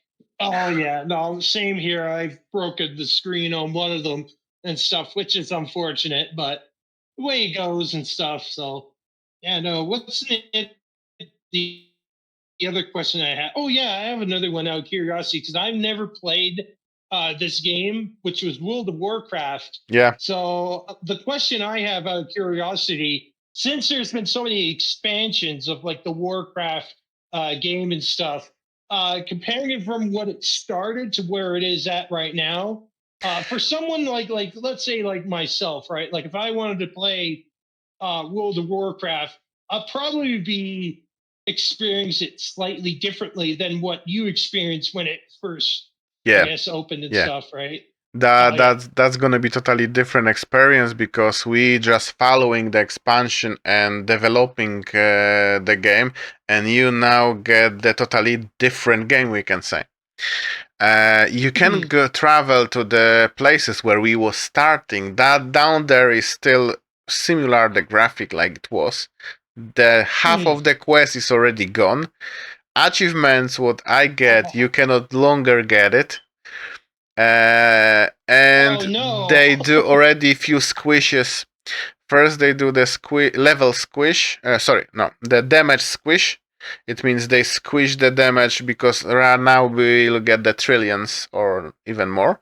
Oh yeah, no, same here. I've broken the screen on one of them and stuff, which is unfortunate, but the way it goes and stuff. So yeah, no. The the other question I had? Oh yeah, I have another one out of curiosity because I've never played this game, which was World of Warcraft. Yeah. So the question I have out of curiosity, since there's been so many expansions of like the Warcraft game and stuff, comparing it from what it started to where it is at right now, for someone like let's say like myself, right? Like if I wanted to play World of Warcraft, I'll probably be experience it slightly differently than what you experienced when it first, I Yeah. guess, opened and Yeah. stuff, right? Oh That yeah. that's gonna be totally different experience because we just following the expansion and developing the game, and you now get the totally different game. We can say. You can go travel to the places where we was starting. That down there is still similar the graphic like it was. The half of the quest is already gone. Achievements, what I get, you cannot longer get it. Oh And no. they do already few squishes. First, they do the level squish. Sorry, no, the damage squish. It means they squish the damage because right now we'll get the trillions or even more.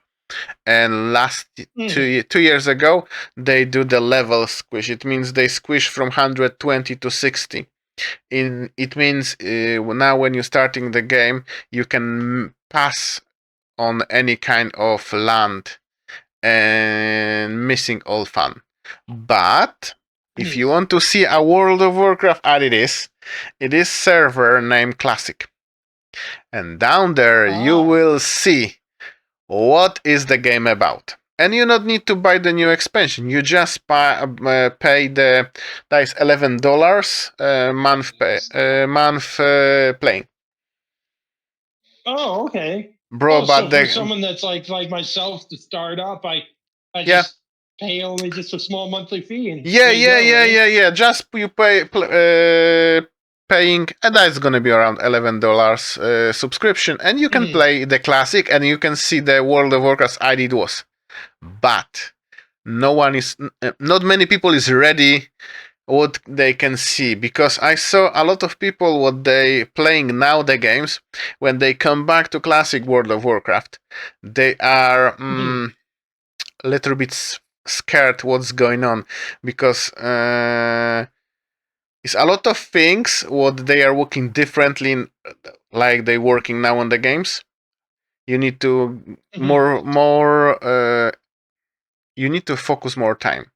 And last 2 years ago, they do the level squish. It means they squish from 120 to 60. It means now when you're starting the game, you can pass on any kind of land and missing all fun. But if you want to see a World of Warcraft as it is server named Classic. And down there you will see what is the game about. And you not need to buy the new expansion. You just pay the that is $11 month playing. Oh, okay. bro. Oh, so But for the someone that's like myself to start up, I yeah. just pay only just a small monthly fee, and Yeah, there you yeah, go, yeah, eh? yeah, yeah. Just you paying, and that's gonna be around $11 subscription, and you can Mhm. play the classic, and you can see the World of Warcraft I did was. But no one is, not many people is ready what they can see, because I saw a lot of people what they playing now the games when they come back to classic World of Warcraft, they are Mhm. a little bit scared what's going on, because it's a lot of things what they are working differently like they working now on the games. You need to Mhm. you need to focus more time.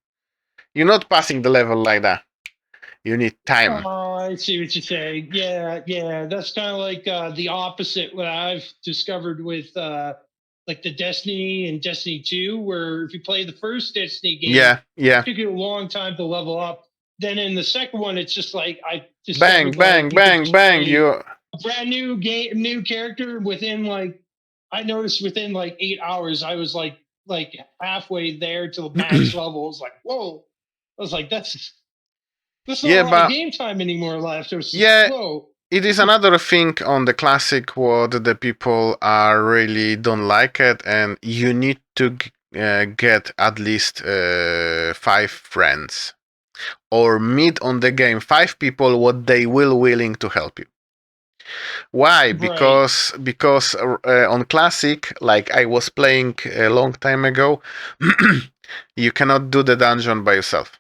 You're not passing the level like that. You need time. Oh, I see what you're saying. Yeah, yeah. That's kind of like the opposite what I've discovered with like the Destiny and Destiny 2, where if you play the first Destiny game, Yeah, yeah. it took you a long time to level up. Then in the second one, it's just like I Bang, discovered like bang, you could bang, just bang. play You a brand new game, new character within like I noticed within like 8 hours, I was like halfway there to the max level. I was like, whoa. I was like, that's not a yeah, lot of but game time anymore left. It was just, yeah, whoa. it is another thing on the classic what the people are really don't like it, and you need to get at least 5 friends or meet on the game 5 people what they will willing to help you. Why? Right. Because on classic, like I was playing a long time ago, you cannot do the dungeon by yourself.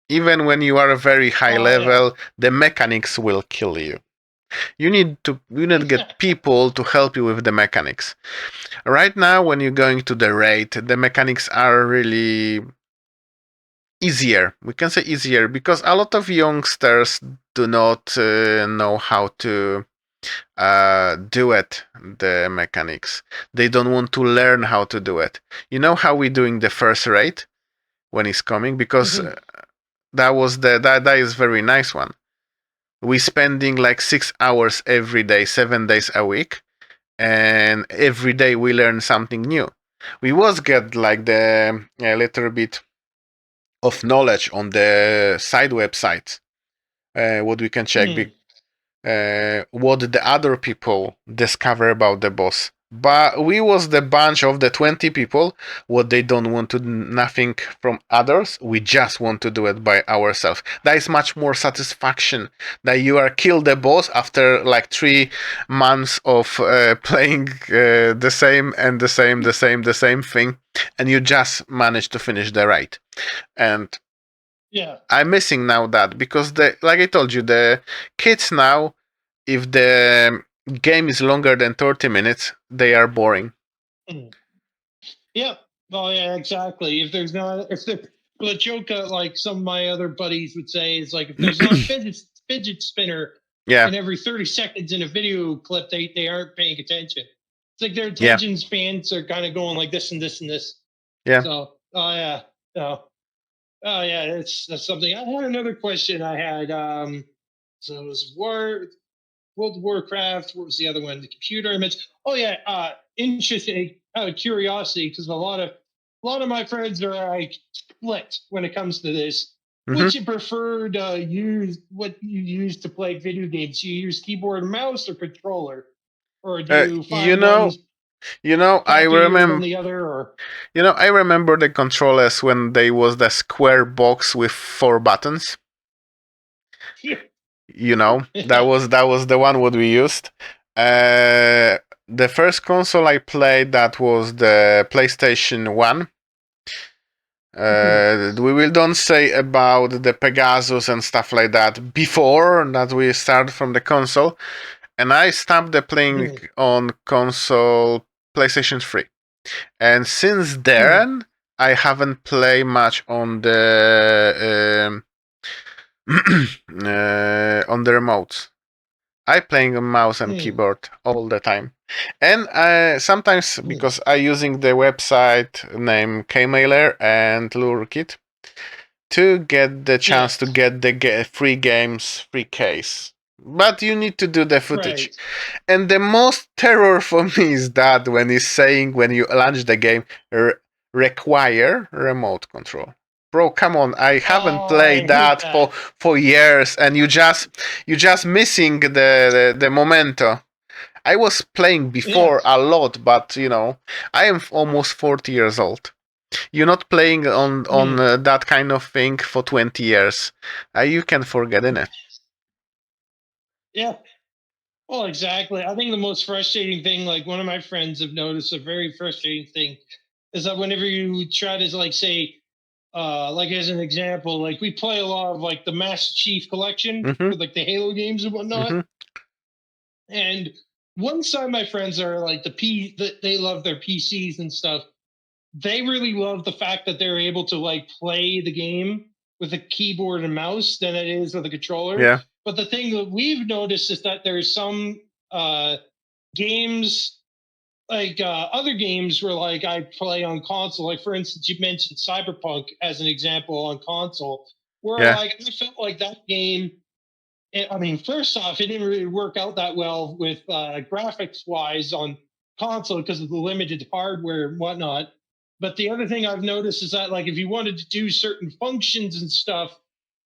Even when you are a very high Oh, yeah. level, the mechanics will kill you. You need to get people to help you with the mechanics. Right now, when you're going to the raid, the mechanics are really easier. We can say easier because a lot of youngsters do not know how to do it, the mechanics. They don't want to learn how to do it. You know how we're doing the first raid when it's coming? Because Mhm. that is very nice one. We spending like 6 hours every day, 7 days a week, and every day we learn something new. We was get like the a little bit of knowledge on the side websites. What we can check, Mhm. what the other people discover about the boss. But we was the bunch of the 20 people what they don't want to do nothing from others. We just want to do it by ourselves. That is much more satisfaction that you are kill the boss after like 3 months of playing the same and the same thing, and you just manage to finish the raid. And Yeah. I'm missing now that, because the like I told you, the kids now, if the game is longer than 30 minutes, they are boring. Mhm. Yep. Oh, yeah, exactly. If there's not, if the, well, the joke, like some of my other buddies would say, is like, if there's not a fidget spinner Yeah, in every 30 seconds in a video clip, they aren't paying attention. It's like their yeah, attention spans are kind of going like this and this and this. yeah. So, oh, yeah. So, oh yeah, that's something. I had another question. I had so it was World of Warcraft. What was the other one? The computer image. Oh yeah, interesting. Out of curiosity, because a lot of my friends are like split when it comes to this. hmm What's your preferred use? What you use to play video games? Do you use keyboard and mouse or controller, or do you You find know, one's you know, I happier than remember. the other? Or I remember the controllers when they was the square box with 4 buttons. That was the one what we used. The first console I played that was the PlayStation 1. We will don't say about the Pegasus and stuff like that before that we start from the console, and I stopped the playing on console PlayStation 3, and since then I haven't played much on the on the remotes. I playing on mouse and keyboard all the time, and sometimes because I using the website named Keymailer and LureKit to get the Yeah. chance to get the free games, free case. but you need to do the footage. Right. And the most terror for me is that when he's saying when you launch the game, require remote control. Bro, come on! I haven't Oh, I played hate that that. for years, and you just missing the momento. I was playing Yeah. before a lot, but I am almost 40 years old. You're not playing on that kind of thing for 20 years. You can forget it. Yeah. Well, exactly. I think the most frustrating thing, like one of my friends have noticed, a very frustrating thing, is that whenever you try to like say, like as an example, like we play a lot of like the Master Chief Collection Mm-hmm. with like the Halo games and whatnot. Mm-hmm. And one side of my friends are like that they love their PCs and stuff. They really love the fact that they're able to like play the game with a keyboard and mouse than it is with a controller. Yeah. But the thing that we've noticed is that there's some games like other games where like I play on console. Like for instance, you mentioned Cyberpunk as an example on console, where Yeah. like I felt like that game. I mean, first off, it didn't really work out that well with graphics wise on console because of the limited hardware and whatnot. But the other thing I've noticed is that, like, if you wanted to do certain functions and stuff,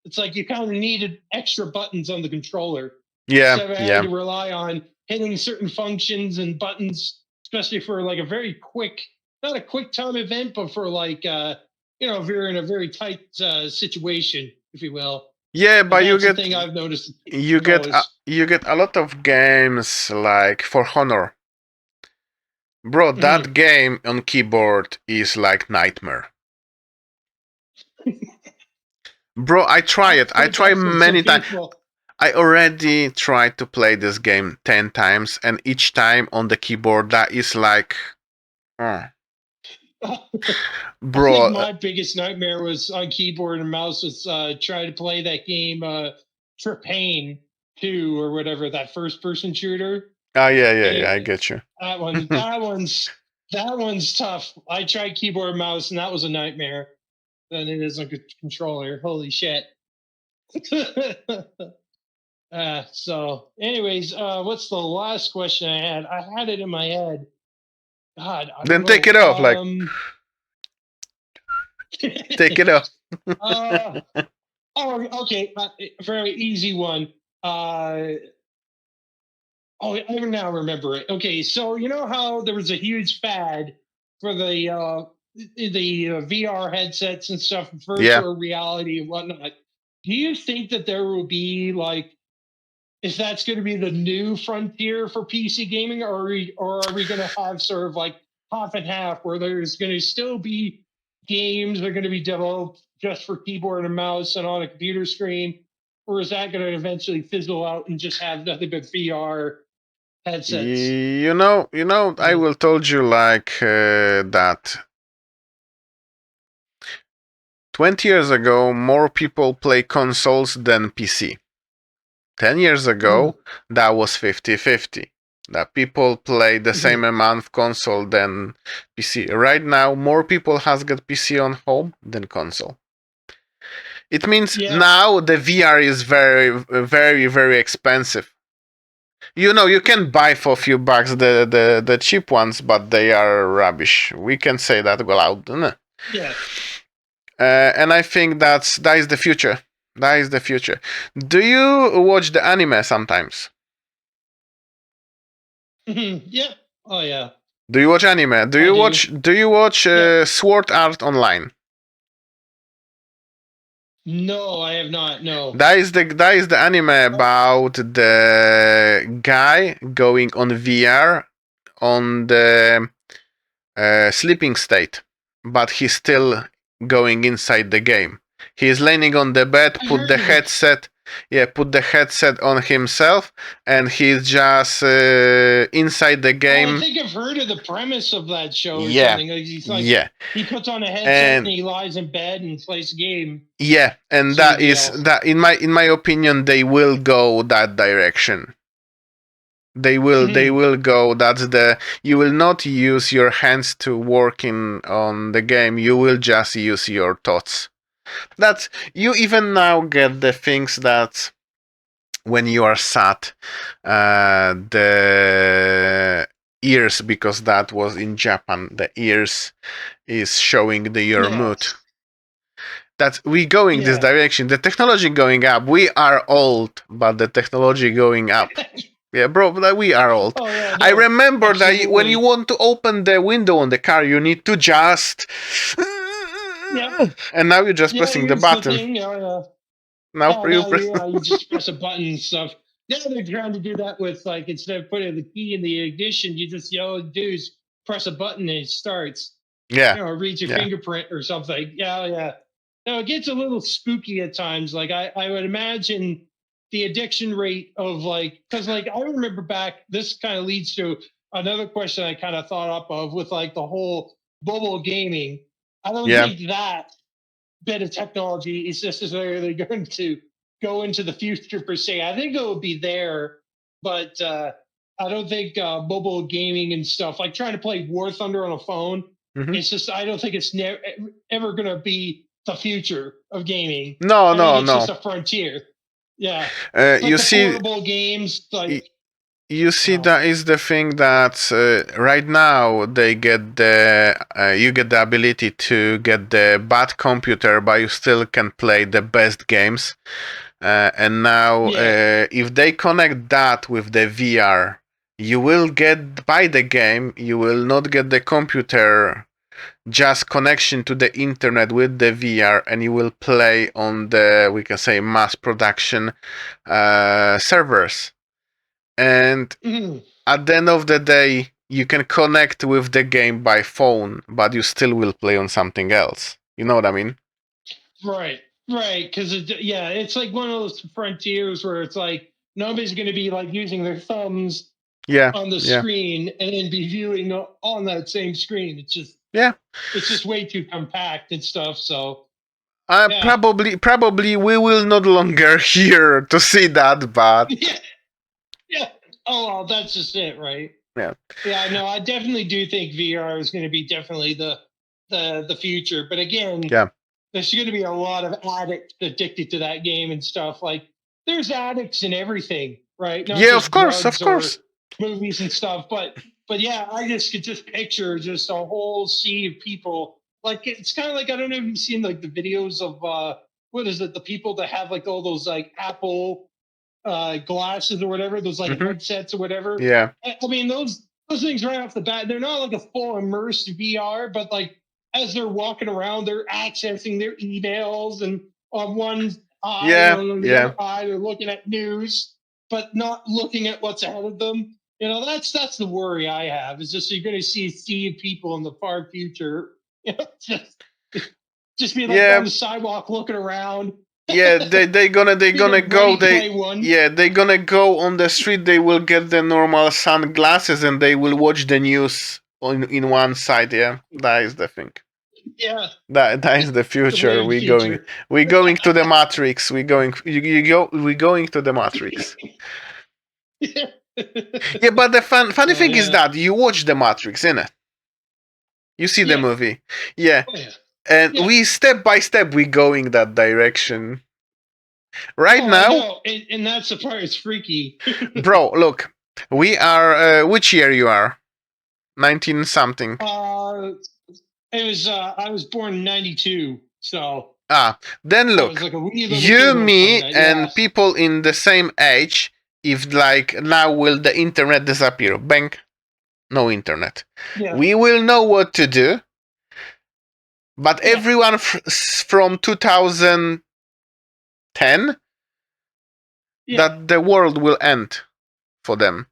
it's like you kind of needed extra buttons on the controller Yeah. instead of having Yeah. to rely on hitting certain functions and buttons, especially for like a very quick, not a quick time event, but for like, if you're in a very tight situation, if you will. Yeah, And but you that's the get thing I've noticed with you get a, controllers. you get a lot of games like For Honor. Bro, that game on keyboard is like nightmare. Bro, I try it. I try That's what some many times. people. I already tried to play this game 10 times, and each time on the keyboard, that is like. Oh. I think Bro. my biggest nightmare was on keyboard and mouse was trying to play that game Trepane 2 or whatever, that first person shooter. Oh, yeah, I Anyway, get you. that one's tough. I tried keyboard and mouse and that was a nightmare than it is on a controller. Holy shit. So anyways, what's the last question I had? I had it in my head. God, I don't Then take know. it off, like, take it off. uh, oh, okay. Very easy one. Oh, I now remember it. Okay, so you know how there was a huge fad for the VR headsets and stuff, Yeah. virtual reality and whatnot. Do you think that there will be like, if that's going to be the new frontier for PC gaming, or are we going to have sort of like half and half, where there's going to still be games that are going to be developed just for keyboard and mouse and on a computer screen, or is that going to eventually fizzle out and just have nothing but VR headsets? I will told you like that 20 years ago, more people play consoles than PC. 10 years ago, that was 50-50. That people play the same amount of console than PC. Right now, more people has got PC on home than console. It means now the VR is very, very, very expensive. You can buy for a few bucks the cheap ones, but they are rubbish. We can say that loud. Yeah. And I think that is the future. That is the future. Do you watch the anime sometimes? Yeah. Oh yeah. Do you watch anime? Do you watch Yeah. Sword Art Online? No, I have not. No. That is the anime about the guy going on VR on the sleeping state, but he's still going inside the game. He's laying on the bed, put the headset on himself, and he's just inside the game. Oh, I think I've heard of the premise of that show or Yeah, something. Like he's like, yeah. he puts on a headset and he lies in bed and plays a game. Yeah, and that is that in my opinion they will go that direction. They will go. That's the you will not use your hands to work on the game. You will just use your thoughts. That you even now get the things that when you are sat, the ears, because that was in Japan, the ears is showing your mood. That we going this direction. The technology going up. We are old, but the technology going up. Yeah, bro, we are old. Oh, yeah, I no, remember absolutely. that when you want to open the window on the car, you need to just. And now you're just pressing the button. Now you just press a button and stuff. Now they're trying to do that with, like, instead of putting the key in the ignition, you just dudes press a button and it starts. Yeah. You know, it reads your fingerprint or something. Yeah. No, it gets a little spooky at times. Like I would imagine the addiction rate of, like, because, like, I remember back. This kind of leads to another question I kind of thought up of with, like, the whole mobile gaming. I don't think that bit of technology is necessarily going to go into the future per se. I think it will be there, but I don't think mobile gaming and stuff, like trying to play War Thunder on a phone, it's just, I don't think it's ever going to be the future of gaming. I think it's just a frontier. Yeah. Like you the see, portable games, like. You see, that is the thing that right now they get you get the ability to get the bad computer, but you still can play the best games. And now, if they connect that with the VR, you will buy the game. You will not get the computer, just connection to the internet with the VR, and you will play on the, we can say, mass production servers. And at the end of the day, you can connect with the game by phone, but you still will play on something else. You know what I mean? Right. Because it's like one of those frontiers where it's like nobody's going to be, like, using their thumbs on the screen and then be viewing on that same screen. It's just way too compact and stuff. So probably we will not longer here to see that, but yeah. Oh, well, that's just it, right? Yeah. No, I definitely do think VR is going to be definitely the future. But again, there's going to be a lot of addicts addicted to that game and stuff. Like, there's addicts in everything, right? Not just of course. or movies and stuff. But yeah, I just could just picture just a whole sea of people. Like, it's kind of like, I don't know if you've seen, like, the videos of what is it? The people that have, like, all those, like, Apple glasses or whatever, those, like, headsets or whatever. Yeah. I mean, those things right off the bat, they're not like a full immersed VR, but, like, as they're walking around, they're accessing their emails, and on one eye, and on the other eye, they're looking at news, but not looking at what's ahead of them. You know, that's the worry I have. Is just you're going to see a sea of people in the far future, you know, just be, like, on the sidewalk looking around. They gonna go they gonna go on the street. They will get the normal sunglasses and they will watch the news in one side. That is the thing. That is the future. We're going to the Matrix. We're going to the Matrix. But the funny thing is that you watch the Matrix, innit? You see the movie. And we step by step we going that direction. Right now, and that's the part that's freaky. Bro, look, we are. Which year you are? 19 something. It was. I was born in '92, so. Then look, like you, me, and people in the same age. If, like, now will the internet disappear? Bang, no internet. We will know what to do. But everyone from 2010, that the world will end for them.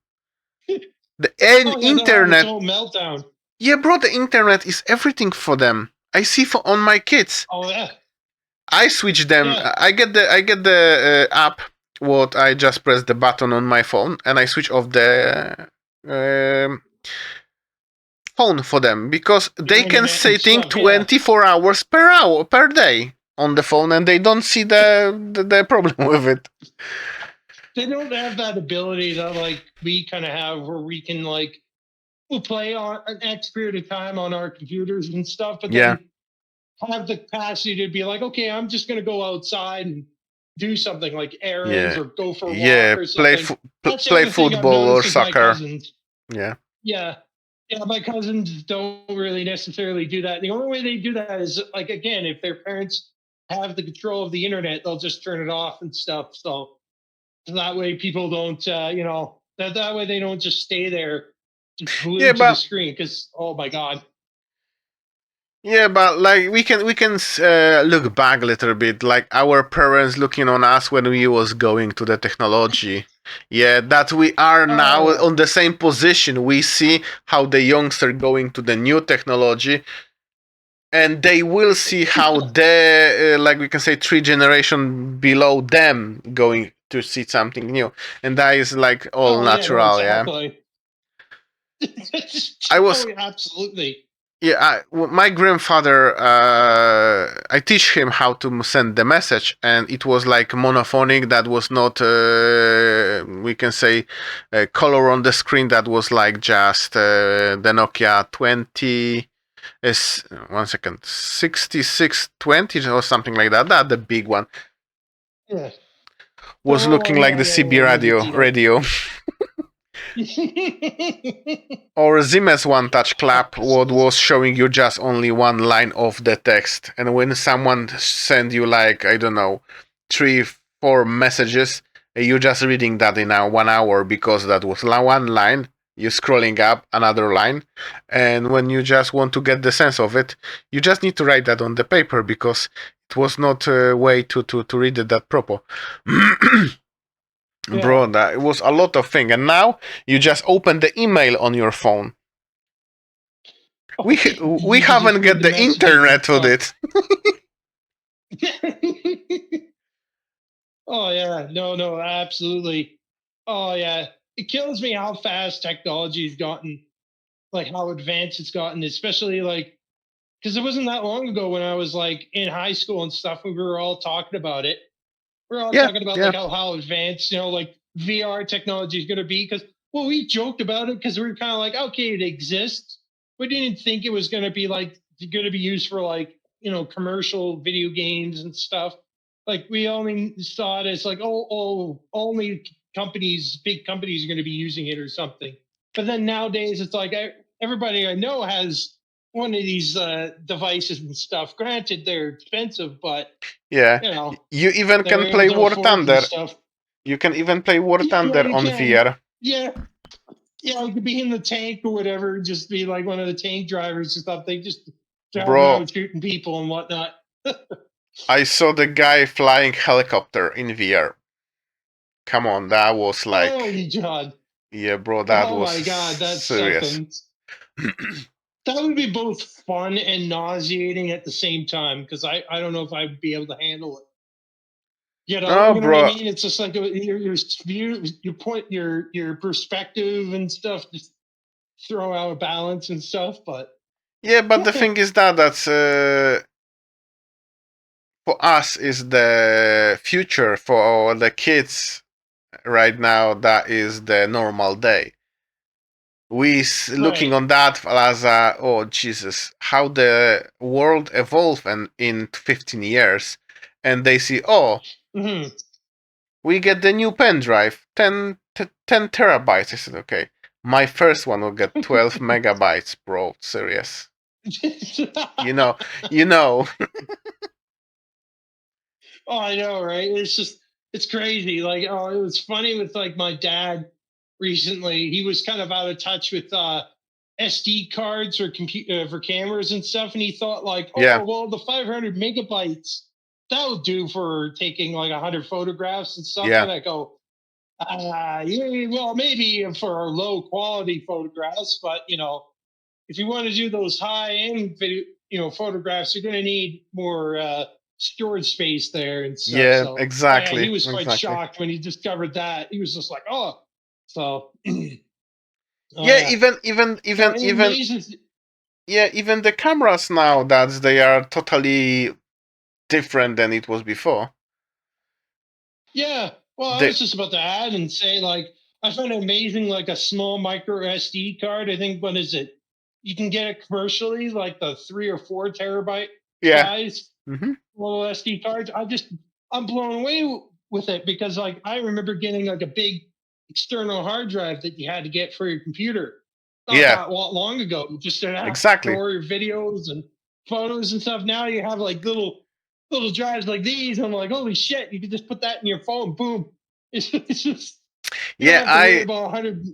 The internet. Meltdown. Yeah, bro, the internet is everything for them. I see on my kids. Oh yeah. I switch them. I get the app. What I just press the button on my phone and I switch off the phone for them because they can sitting 24 hours per day on the phone and they don't see the problem with it. They don't have that ability that, like, we kind of have, where we can, like, we'll play on an X period of time on our computers and stuff, but then have the capacity to be like, okay, I'm just going to go outside and do something like errands or go for a walk Yeah, or something. That's the play other thing I've football or noticed with my soccer. cousins. Yeah. Yeah. Yeah, my cousins don't really necessarily do that. The only way they do that is like again, if their parents have the control of the internet, they'll just turn it off and stuff. So that way people don't that way they don't just stay there just Yeah, glued to the but screen because oh my god. like we can look back a little bit, like our parents looking on us when we was going to the technology. Yeah, that we are now Oh on the same position. We see how the youngster going to the new technology, and they will see how the like we can say 3 generation below them going to see something new, and that is like all yeah, no, natural. Yeah, exactly. I was Oh, absolutely. yeah, my grandfather, I teach him how to send the message, and it was like monophonic. That was not, we can say, color on the screen. That was like just the Nokia 20 is 1 second 6620 or something like that. That the big one Yeah. was looking like the CB radio. Or Siemens One Touch Clap, what was showing you just only one line of the text. And when someone send you like, I don't know, 3, 4 messages, you just reading that in 1 hour because that was one line. You're scrolling up another line. And when you just want to get the sense of it, you just need to write that on the paper because it was not a way to read it that proper. Bro, that it was a lot of things, and now you just open the email on your phone. We haven't got the internet with it. Oh yeah, no, absolutely. Oh yeah, it kills me how fast technology's gotten, like how advanced it's gotten, especially like because it wasn't that long ago when I was like in high school and stuff, and we were all talking about it. We are all Yeah, talking about yeah, like how advanced like VR technology is going to be because well we joked about it because we were kind of like okay it exists. We didn't think it was going to be like going to be used for like commercial video games and stuff. Like we only saw it as like only big companies are going to be using it or something. But then nowadays it's like everybody I know has one of these devices and stuff. Granted, they're expensive, but yeah. you know You even they're can able play to War afford this Thunder. stuff. You can even play War Yeah, Thunder you on can. VR. Yeah, yeah, you could be in the tank or whatever, just be like one of the tank drivers or something, just driving Bro, around shooting people and whatnot. I saw the guy flying helicopter in VR. Come on, that was like, Holy God! yeah, bro, that Oh was my God, that's serious. something. That would be both fun and nauseating at the same time because I don't know if I'd be able to handle it. No, You know what I bro. mean? It's just like your view, your point, your perspective and stuff. Just throw out of balance and stuff. But Yeah, but the thing is that's for us is the future. For the kids right now, that is the normal day. We looking right. on that as a, oh Jesus, how the world evolved and in 15 years, and they see, oh, Mm-hmm. we get the new pen drive, 10 terabytes. I said, okay, my first one will get 12 megabytes, bro. Serious, you know, you know. Oh, I know, right? It's crazy. Like, oh, it was funny with like my dad recently. He was kind of out of touch with SD cards for for cameras and stuff, and he thought like, Yeah, oh, well, the 500 megabytes that would do for taking like 100 photographs and stuff. yeah, And I go, yeah, well, maybe for low quality photographs, but if you want to do those high end video, photographs, you're going to need more storage space there and stuff. yeah, So yeah, he exactly, was quite exactly. shocked when he discovered that. He was just like, oh, so oh Yeah, yeah. So even it even amazes. yeah, even the cameras now that they are totally different than it was before. Yeah. Well, I The was just about to add and say like I find it amazing like a small micro SD card. I think what is it? You can get it commercially like the 3 or 4 terabyte yeah. size Hmm. little SD cards. I'm blown away with it because like I remember getting like a big external hard drive that you had to get for your computer. Not that long ago, just to have exactly. store your videos and photos and stuff. Now you have like little drives like these. And I'm like, holy shit! You can just put that in your phone. Boom. It's just you don't have to worry about 100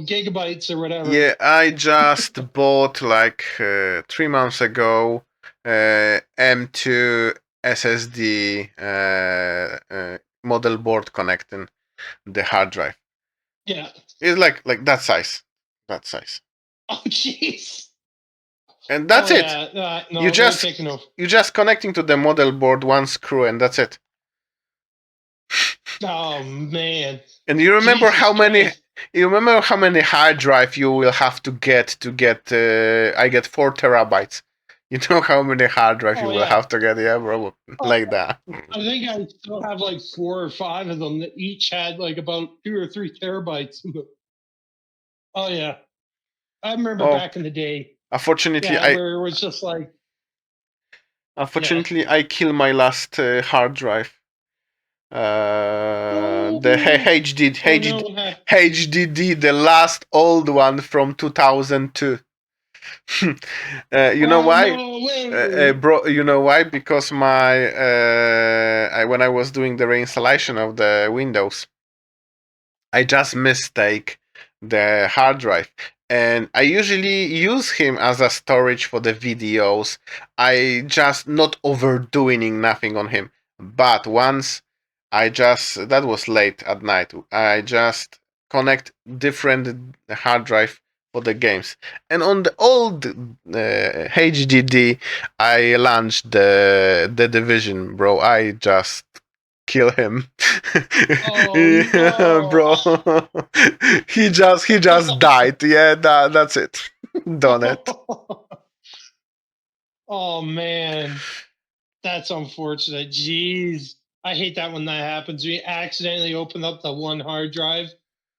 gigabytes or whatever. Yeah, I just bought like 3 months ago M2 SSD model board connecting the hard drive. Yeah. It's like that size. That size. Oh jeez. And that's it. No, you just connecting to the model board one screw and that's it. Oh man. And you remember how many hard drive you will have to get I get 4 terabytes. You know how many hard drive you will have to get, bro, like that. I think I still have like 4 or 5 of them that each had like about 2 or 3 terabytes. Oh yeah, I remember back in the day. Unfortunately, where it was just like. Unfortunately, I killed my last hard drive. The HDD, the last old one from 2002. You know why? Bro, you know why? Because my when I was doing the reinstallation of the Windows, I just mistake the hard drive. And I usually use him as a storage for the videos. I just not overdoing nothing on him. But once that was late at night, I just connect different hard drive for the games. And on the old HDD, I launched the Division, bro. I just kill him. No. Bro. he just died. Yeah, that's it. Done it. Oh man. That's unfortunate. Jeez. I hate that when that happens. We accidentally open up the one hard drive.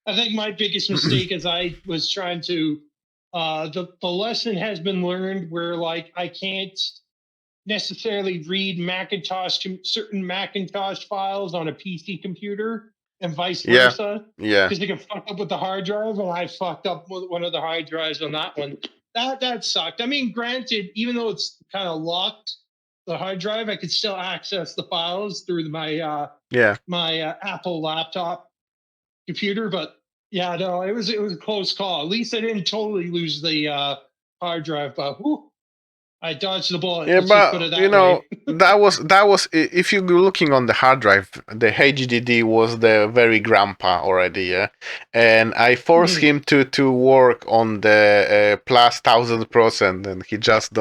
I think my biggest mistake is I was trying to the lesson has been learned where like I can't necessarily read certain Macintosh files on a PC computer and vice versa. Yeah. Because they can fuck up with the hard drive, and I fucked up with one of the hard drives on that one. That sucked. I mean, granted, even though it's kind of locked, the hard drive, I could still access the files through my Apple laptop computer. But yeah, no, it was a close call. At least I didn't totally lose the hard drive, but whew, I dodged the bullet. Yeah, Let's just put it that way. that was if you're looking on the hard drive, the HDD was the very grandpa already, yeah. And I forced him to work on the plus 1000%, and he just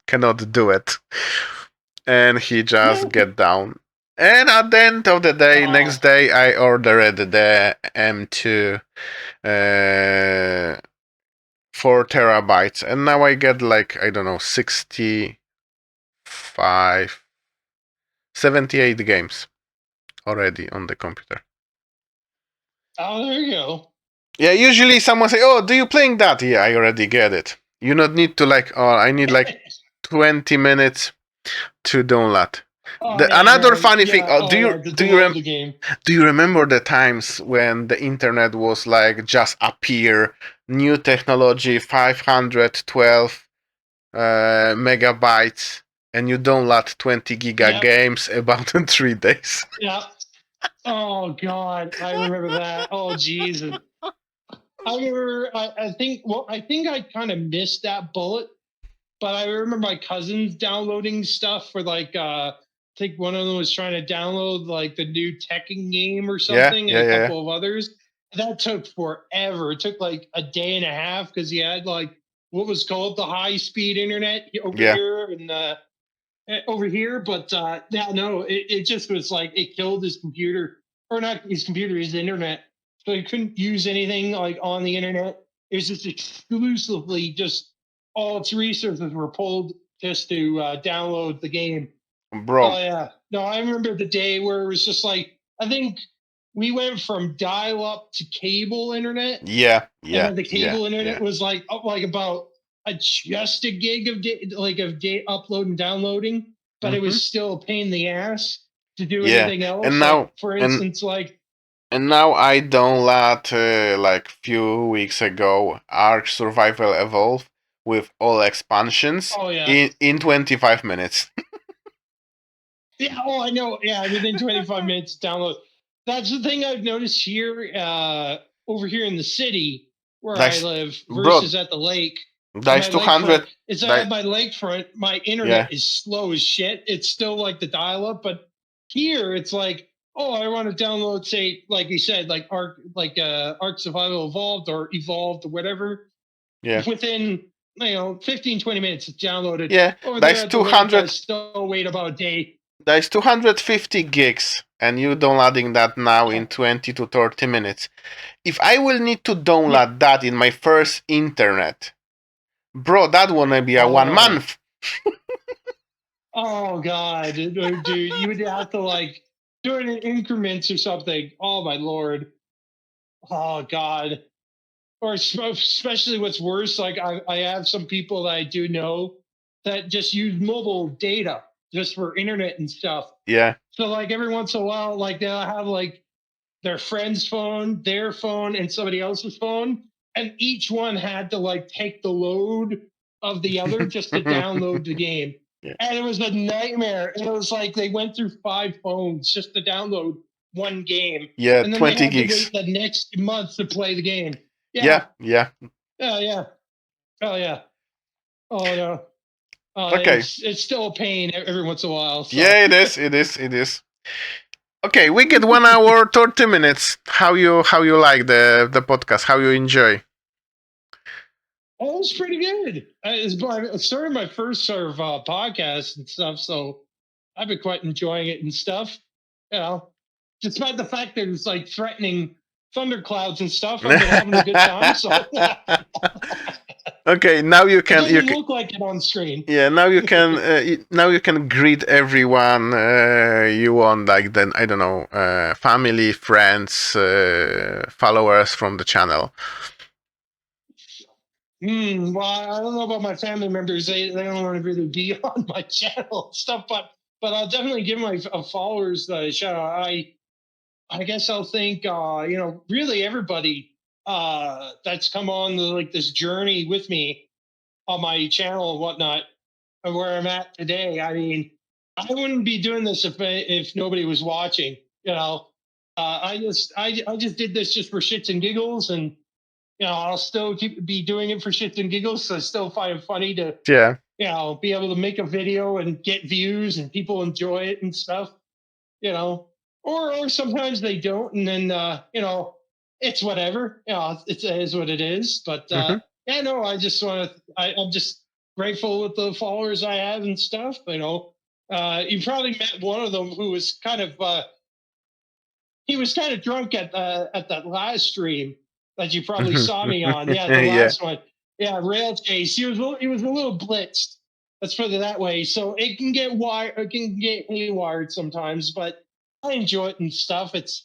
cannot do it, and he just get down. And at the end of the day, next day, I ordered the M2. 4 terabytes, and now I get like, I don't know, 78 games already on the computer. Oh, there you go. Yeah, usually someone say, oh, do you playing that? Yeah, I already get it. You not need to like, oh, I need like 20 minutes to download. Another funny thing, do you remember the times when the internet was like just appear, new technology, 512 megabytes, and you download 20 giga games about in 3 days? Yeah. Oh God, I remember that. Oh Jesus. I remember. I think I kind of missed that bullet, but I remember my cousins downloading stuff for like. I think one of them was trying to download like the new Tekken game or something, and a couple of others. That took forever. It took like a day and a half because he had like what was called the high speed internet over here and over here. But it just was like it killed his computer, or not his computer, his internet. So he couldn't use anything like on the internet. It was just exclusively just all its resources were pulled just to download the game. Bro. Oh yeah. No, I remember the day where it was just like I think we went from dial-up to cable internet. Yeah. And the cable internet was like about just a gig of upload and downloading, but it was still a pain in the ass. to do Yeah, anything else. and Like now for and instance, like and now I download like few weeks ago Ark Survival Evolved with all expansions oh yeah, in 25 minutes. yeah, oh I know, yeah, within 25 minutes download. That's the thing I've noticed here, over here in the city where I That's live bro. versus at the lake. On That's my 200. lakefront, is that That at my lakefront, my yeah internet is slow as shit. It's still like the dial-up, but here it's like, oh, I want to download, say, like you said, like Ark Survival Evolved or Evolved or whatever. yeah Within 15, 20 minutes, it's downloaded. yeah. Over there That's at the lake, I 200. still wait about a day. There's 250 gigs, and you downloading that now in 20 to 30 minutes. If I will need to Yeah. download that in my first internet, bro, that wanna be a one Oh, month. oh God, dude, you would have to like do it in increments or something. Oh my Lord. Oh God. Or especially what's worse, like I have some people that I do know that just use mobile data just for internet and stuff. Yeah. So like every once in a while, like they'll have like their friend's phone, their phone, and somebody else's phone, and each one had to like take the load of the other just to download the game. Yeah. And it was a nightmare. It was like they went through 5 phones just to download one game, Yeah, and then they 20 had to gigs. wait the next month to play the game. Yeah, Yeah, yeah. yeah, yeah. Oh yeah. Oh no. Okay. It's still a pain every once in a while. So. Yeah, it is. It is. It is. Okay, we get 1 hour 30 minutes. How you like the podcast? How you enjoy? Oh, it's pretty good. I started my first sort of podcast and stuff, so I've been quite enjoying it and stuff. You know, despite the fact that it's like threatening thunderclouds and stuff, I've been having a good time. So Okay, now you it can doesn't look like it on screen. yeah, now you can greet everyone you want, like then I don't know, family, friends, followers from the channel. Well, I don't know about my family members. They don't want to really be on my channel and stuff, but I'll definitely give my followers a shout out. I guess I'll thank really everybody that's come on like this journey with me on my channel and whatnot, and where I'm at today. I mean, I wouldn't be doing this if nobody was watching. You know, I just did this just for shits and giggles, and I'll still be doing it for shits and giggles. So I still find it funny to Yeah. be able to make a video and get views and people enjoy it and stuff. Or sometimes they don't, and then it's whatever. It is what it is. But Hmm. yeah, no, I just want to. I'm just grateful with the followers I have and stuff. You probably met one of them who was kind of he was kind of drunk at that last stream that you probably saw me on. Yeah, the Yeah. last one. Yeah, Rail Chase. He was a little blitzed. Let's put it that way. So it can get haywired sometimes, but I enjoy it and stuff. It's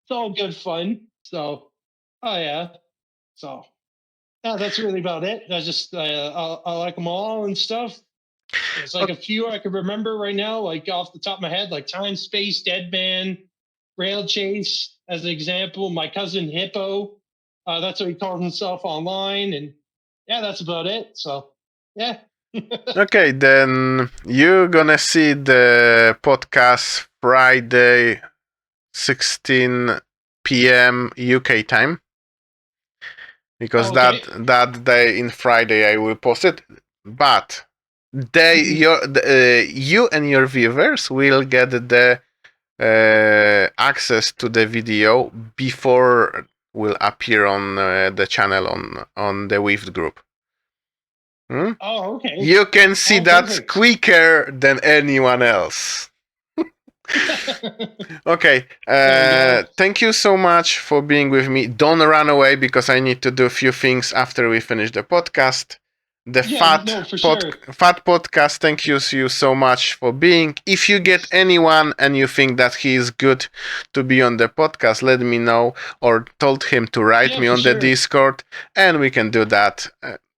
all good fun. So, oh yeah. So yeah, that's really about it. I like them all and stuff. There's like a few I could remember right now, like off the top of my head, like Time Space, Deadman, Rail Chase, as an example. My cousin Hippo, that's what he calls himself online, and yeah, that's about it. So yeah. Okay, then you're gonna see the podcast Friday, 16 p.m. UK time, because that Okay. that day in Friday I will post it. But you and your viewers will get the access to the video before will appear on the channel on the WEWFT group. Hmm? Oh, okay. You can see Oh, that perfect. quicker than anyone else. Okay. There you go. Thank you so much for being with me. Don't run away because I need to do a few things after we finish the podcast. The Yeah, no, for sure. Fat podcast. Thank you so much for being. If you get anyone and you think that he is good to be on the podcast, let me know or told him to write Yeah, me for on the sure. Discord, and we can do that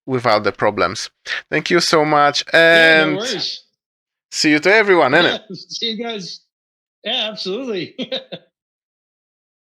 without the problems. Thank you so much, Yeah, no and worries. see you to everyone. Yeah, Innit? see you guys. Yeah, absolutely.